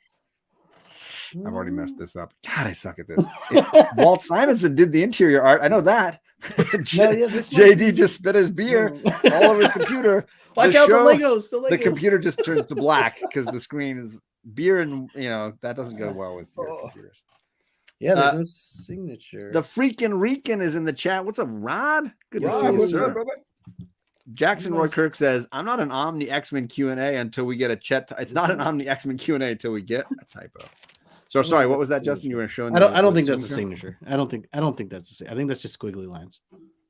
already messed this up. God, I suck at this. Walt Simonson did the interior art. I know that. JD just spit his beer all over his computer. Watch out, the Legos. The computer just turns to black because the screen is beer, and that doesn't go well with your computers. Yeah, there's no signature. The freaking Rican is in the chat. What's up, Rod? Good to see you, What's sir. up, brother? Jackson Roy Kirk says, "I'm not an Omni X-Men Q&A until we get a chat. It's not an Omni X-Men Q&A until we get a typo." So sorry, what was that, Justin? You were showing. I don't think that's a signature. I don't think that's I think that's just squiggly lines.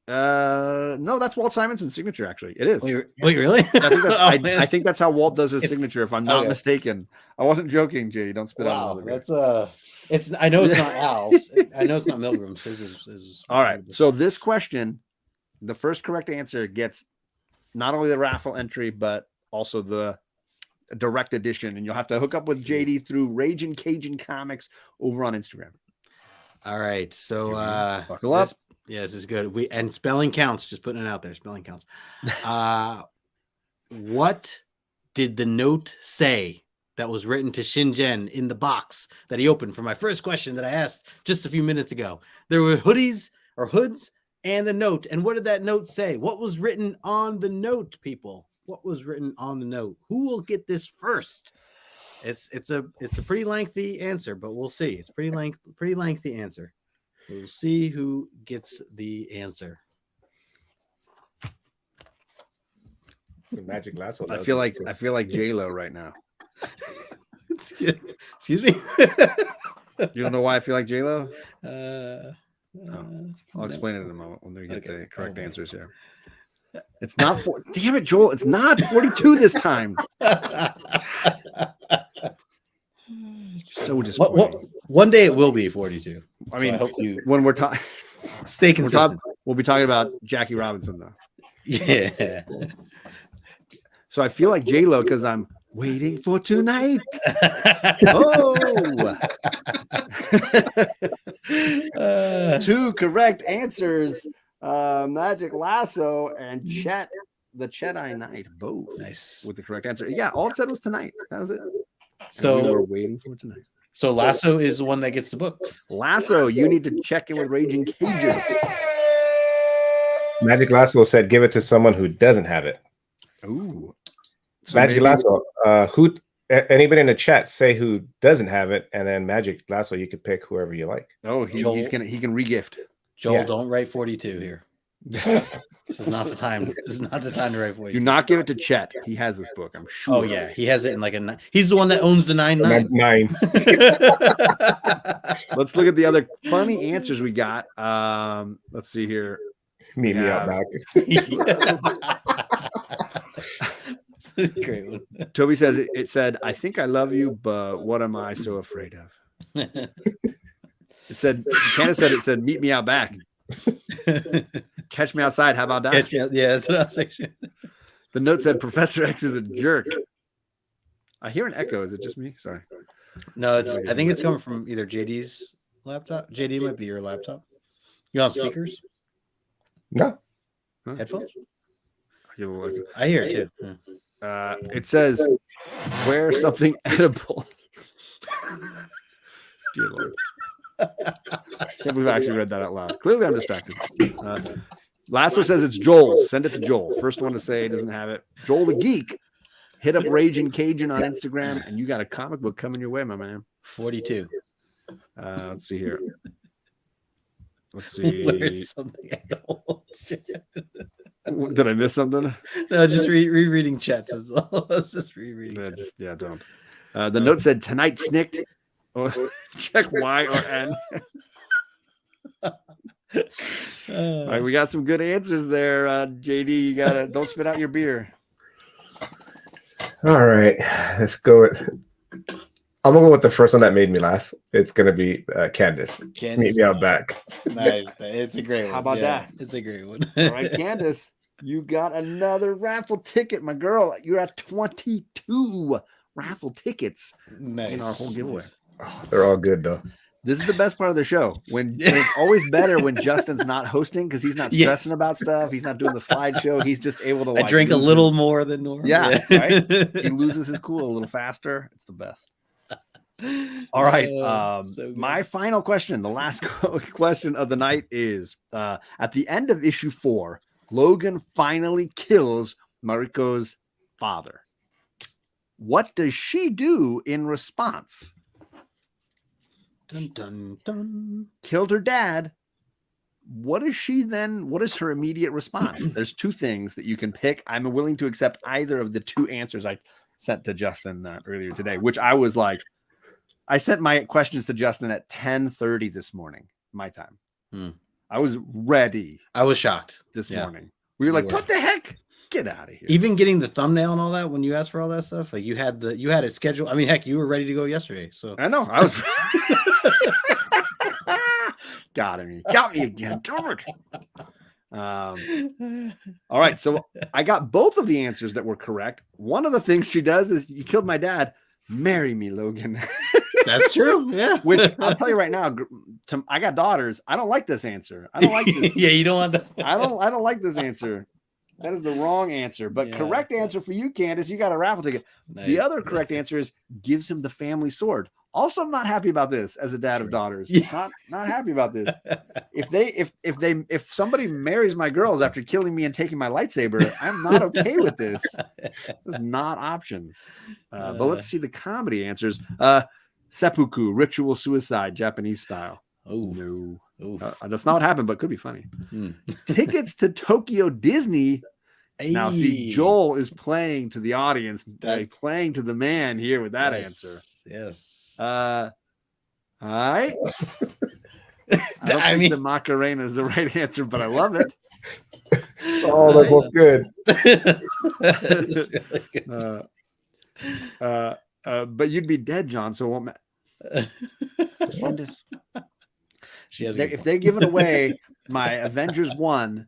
No, that's Walt Simonson's signature. Actually, it is. Wait, really? I think that's how Walt does his signature. If I'm not okay. mistaken, I wasn't joking, Jay. Don't spit out another. That's I know it's not Al's. I know it's not Milgram's. His is All right. So this question, the first correct answer gets not only the raffle entry, but also the direct edition. And you'll have to hook up with JD through Ragin Cajun Comics over on Instagram. All right. So buckle up. This is good. And spelling counts. Just putting it out there. Spelling counts. What did the note say that was written to Shingen in the box that he opened for my first question that I asked just a few minutes ago? There were hoodies or hoods and a note. And what did that note say? What was written on the note, people? What was written on the note? Who will get this first? It's a pretty lengthy answer, but we'll see. It's pretty lengthy answer. We'll see who gets the answer. The magic lasso. I feel like J-Lo right now. Excuse me. You don't know why I feel like J-Lo? I'll explain it in a moment when we get the correct answers here. It's not damn it, Joel. It's not 42 this time. So disappointing. One day it will be 42. I mean, I hope you when we're talking, stay consistent. We'll be talking about Jackie Robinson though. Yeah. So I feel like J-Lo because I'm waiting for tonight. Oh. Two correct answers. Magic Lasso and Chet, the Chedai Knight, both Nice with the correct answer. Yeah, all it said was tonight. That was it. So we were waiting for tonight. So Lasso is the one that gets the book. Lasso, you need to check in with Raging Cajun. Magic Lasso said, "Give it to someone who doesn't have it." Ooh, so Magic Lasso. Who? Anybody in the chat say who doesn't have it, and then Magic Lasso, you could pick whoever you like. Oh, he can regift. Joel, don't write 42 here. This is not the time. This is not the time to write 42. Do not give it to Chet. He has this book, I'm sure. Oh yeah, he has it in like a. He's the one that owns the 9-9. 9. Let's look at the other funny answers we got. Let's see here. Meet me out back. Great one. Toby says it said, "I think I love you, but what am I so afraid of?" It said, Candace said, it said, "Meet me out back." Catch me outside. How about that? Yeah, that's what I was saying. The note said, "Professor X is a jerk." I hear an echo. Is it just me? Sorry. No, I think it's coming from either JD's laptop. JD might be your laptop. You on speakers? No. Headphones? I hear it too. Yeah. It says, "Wear something edible." Dear Lord. I can't believe I actually read that out loud. Clearly, I'm distracted. Lasso says it's Joel. Send it to Joel. First one to say doesn't have it. Joel the Geek. Hit up Ragin Cajun on Instagram, and you got a comic book coming your way, my man. 42. Let's see here. Let's see. Did I miss something? No, just rereading chats. Let's just rereading. Don't. The note said, "Tonight snicked." Check Y or N. All right, we got some good answers there. JD, you gotta don't spit out your beer. All right, let's go. I'm gonna go with the first one that made me laugh. It's gonna be Candace. Meet me out back. Nice. It's a great one. How about that? It's a great one. All right, Candace, you got another raffle ticket, my girl. You're at 22 raffle tickets in our whole giveaway. Oh, they're all good though. This is the best part of the show. When it's always better when Justin's not hosting because he's not stressing about stuff. He's not doing the slideshow. He's just able to. I drink a little more than normal. Yeah, right. He loses his cool a little faster. It's the best. All right. My final question, the last question of the night is: at the end of issue 4, Logan finally kills Mariko's father. What does she do in response? Dun, dun, dun. Killed her dad. What is she then? What is her immediate response? There's two things that you can pick. I'm willing to accept either of the two answers I sent to Justin earlier today, which I was like, I sent my questions to Justin at 10:30 this morning, my time. I was ready. I was shocked this morning. We were like, what the heck? Get out of here. Even getting the thumbnail and all that when you asked for all that stuff, like you had it scheduled. I mean, heck, you were ready to go yesterday. So I know. I was Got me again. Darn it. All right, so I got both of the answers that were correct. One of the things she does is, you killed my dad. Marry me, Logan. That's true. Yeah. Which I'll tell you right now, I got daughters. I don't like this answer. I don't like this. Yeah, you don't want to. I don't like this answer. That is the wrong answer. But correct answer for you, Candace. You got a raffle ticket. Nice. The other correct answer is gives him the family sword. Also, I'm not happy about this as a dad of daughters. Not happy about this. If somebody marries my girls after killing me and taking my lightsaber, I'm not okay with this. This is not options. But let's see the comedy answers. Seppuku, ritual suicide, Japanese style. Oh no. That's not what happened, but could be funny. Tickets to Tokyo Disney. Hey. Now, see, Joel is playing to the audience, playing to the man here with that answer. Yes. I don't think the Macarena is the right answer, but I love it. Oh, they're both good. But you'd be dead, John, so it won't matter. Candace. If they're giving away my Avengers 1.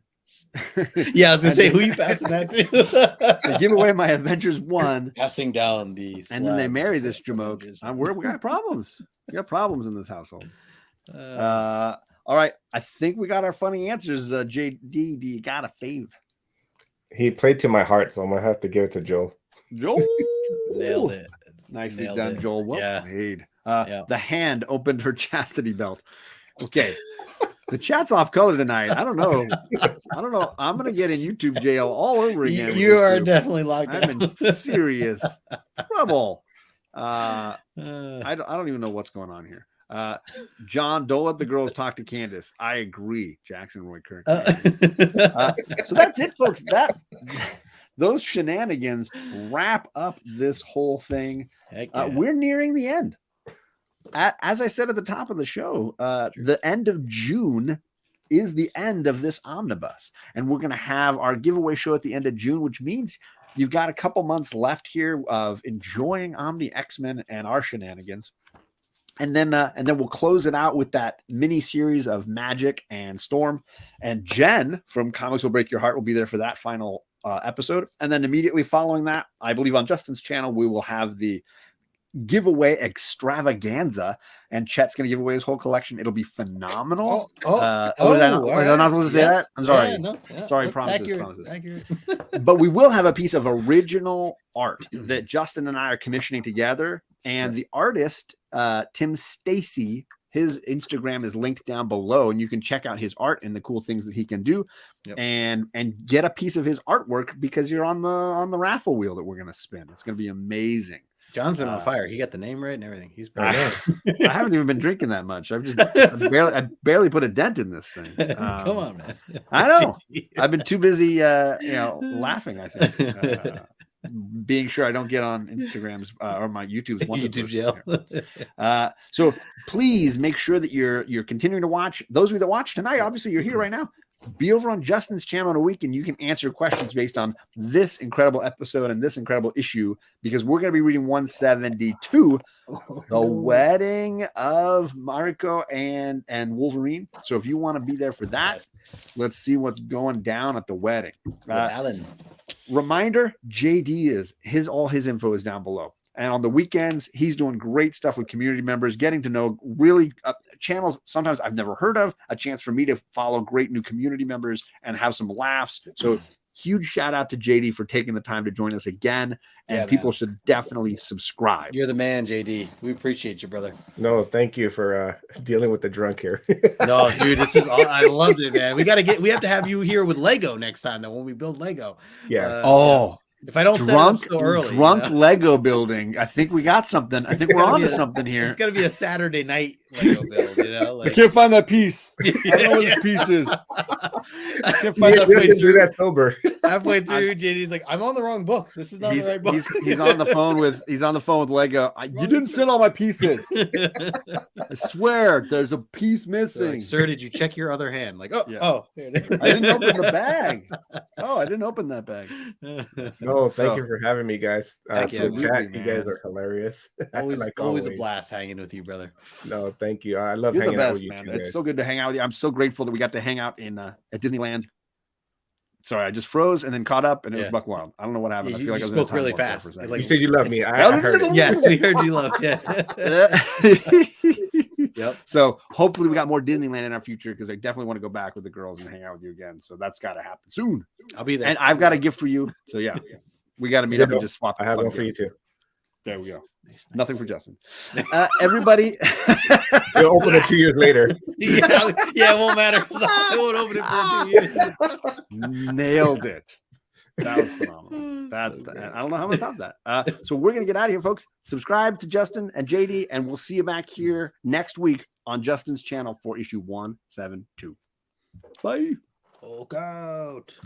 Yeah, I was gonna say, who you passing that to? They give away my Avengers 1, passing down the and then they marry this Jamoke. We got problems. We got problems in this household. All right, I think we got our funny answers. JD, do you got a fave? He played to my heart, so I'm gonna have to give it to Joel. Joel nailed it. Nicely done, Joel. Well played. The hand opened her chastity belt. Okay. The chat's off color tonight. I don't know. I'm gonna get in YouTube jail all over again. You are definitely locked I'm in serious trouble. I don't even know what's going on here. John, don't let the girls talk to Candace. I agree. Jackson Roy Kirk. So that's it, folks. Those shenanigans wrap up this whole thing. We're nearing the end. As I said at the top of the show, the end of June is the end of this omnibus, and we're going to have our giveaway show at the end of June, which means you've got a couple months left here of enjoying Omni X-Men and our shenanigans, and then we'll close it out with that mini series of Magic and Storm, and Jen from Comics Will Break Your Heart will be there for that final episode, and then immediately following that, I believe on Justin's channel we will have the giveaway extravaganza, and Chet's going to give away his whole collection. It'll be phenomenal. Was I not supposed to say that? I'm sorry. Sorry, promises. Accurate. But we will have a piece of original art that Justin and I are commissioning together, and the artist Tim Stacy, his Instagram is linked down below, and you can check out his art and the cool things that he can do, and get a piece of his artwork because you're on the raffle wheel that we're going to spin. It's going to be amazing. John's been on fire. He got the name right and everything. He's I haven't even been drinking that much. I barely put a dent in this thing. Come on, man. I know. I've been too busy, laughing. I think, being sure I don't get on Instagram's or my YouTube's YouTube jail. So please make sure that you're continuing to watch. Those of you that watch tonight, obviously you're here right now. Be over on Justin's channel in a week, and you can answer questions based on this incredible episode and this incredible issue, because we're going to be reading 172, the wedding of Mariko and Wolverine. So if you want to be there for that, let's see what's going down at the wedding. Alan. Reminder: JD all his info is down below. And on the weekends, he's doing great stuff with community members, getting to know really channels sometimes I've never heard of, a chance for me to follow great new community members and have some laughs. So huge shout out to JD for taking the time to join us again. And people should definitely subscribe. You're the man, JD. We appreciate you, brother. No, thank you for dealing with the drunk here. No, dude, this is all. I loved it, man. We have to have you here with Lego next time, though, when we build Lego. Yeah. If I don't set up so early, Lego building. I think we got something. I think we're on to something here. It's gonna be a Saturday night Lego build. I can't find that piece. I don't know where the piece is. I can't find that place. Do that sober. Halfway through, JD's like, "I'm on the wrong book. This is not the right book." He's on the phone with Lego. You didn't send all my pieces. I swear, there's a piece missing. Like, sir, did you check your other hand? Like, oh, I didn't open the bag. Oh, I didn't open that bag. No, thank you for having me, guys. Thank you. You guys are hilarious. Always a blast hanging with you, brother. No, Thank you. I love You're the hanging out best, with you man. two It's guys. so good to hang out with you. I'm so grateful that we got to hang out in at Disneyland. Sorry, I just froze and then caught up, and it was buck wild. I don't know what happened. Yeah, I feel like I was spoke in a time really warp there fast. for a second. Like, You said you love me. That I was a heard it. little- yes, we heard you love. Yeah. Yep. So hopefully we got more Disneyland in our future because I definitely want to go back with the girls and hang out with you again. So that's got to happen soon. I'll be there. And I've got a gift for you. So yeah, we got to meet up and just swap. I have fun one for you gifts. too. There we go. Nice. Nothing for Justin. Everybody. You'll open it 2 years later. yeah, it won't matter. I won't open it for 2 years. Nailed it. That was phenomenal. I don't know how I'm gonna top that. So we're gonna get out of here, folks. Subscribe to Justin and JD, and we'll see you back here next week on Justin's channel for issue 172. Bye. Hulk out.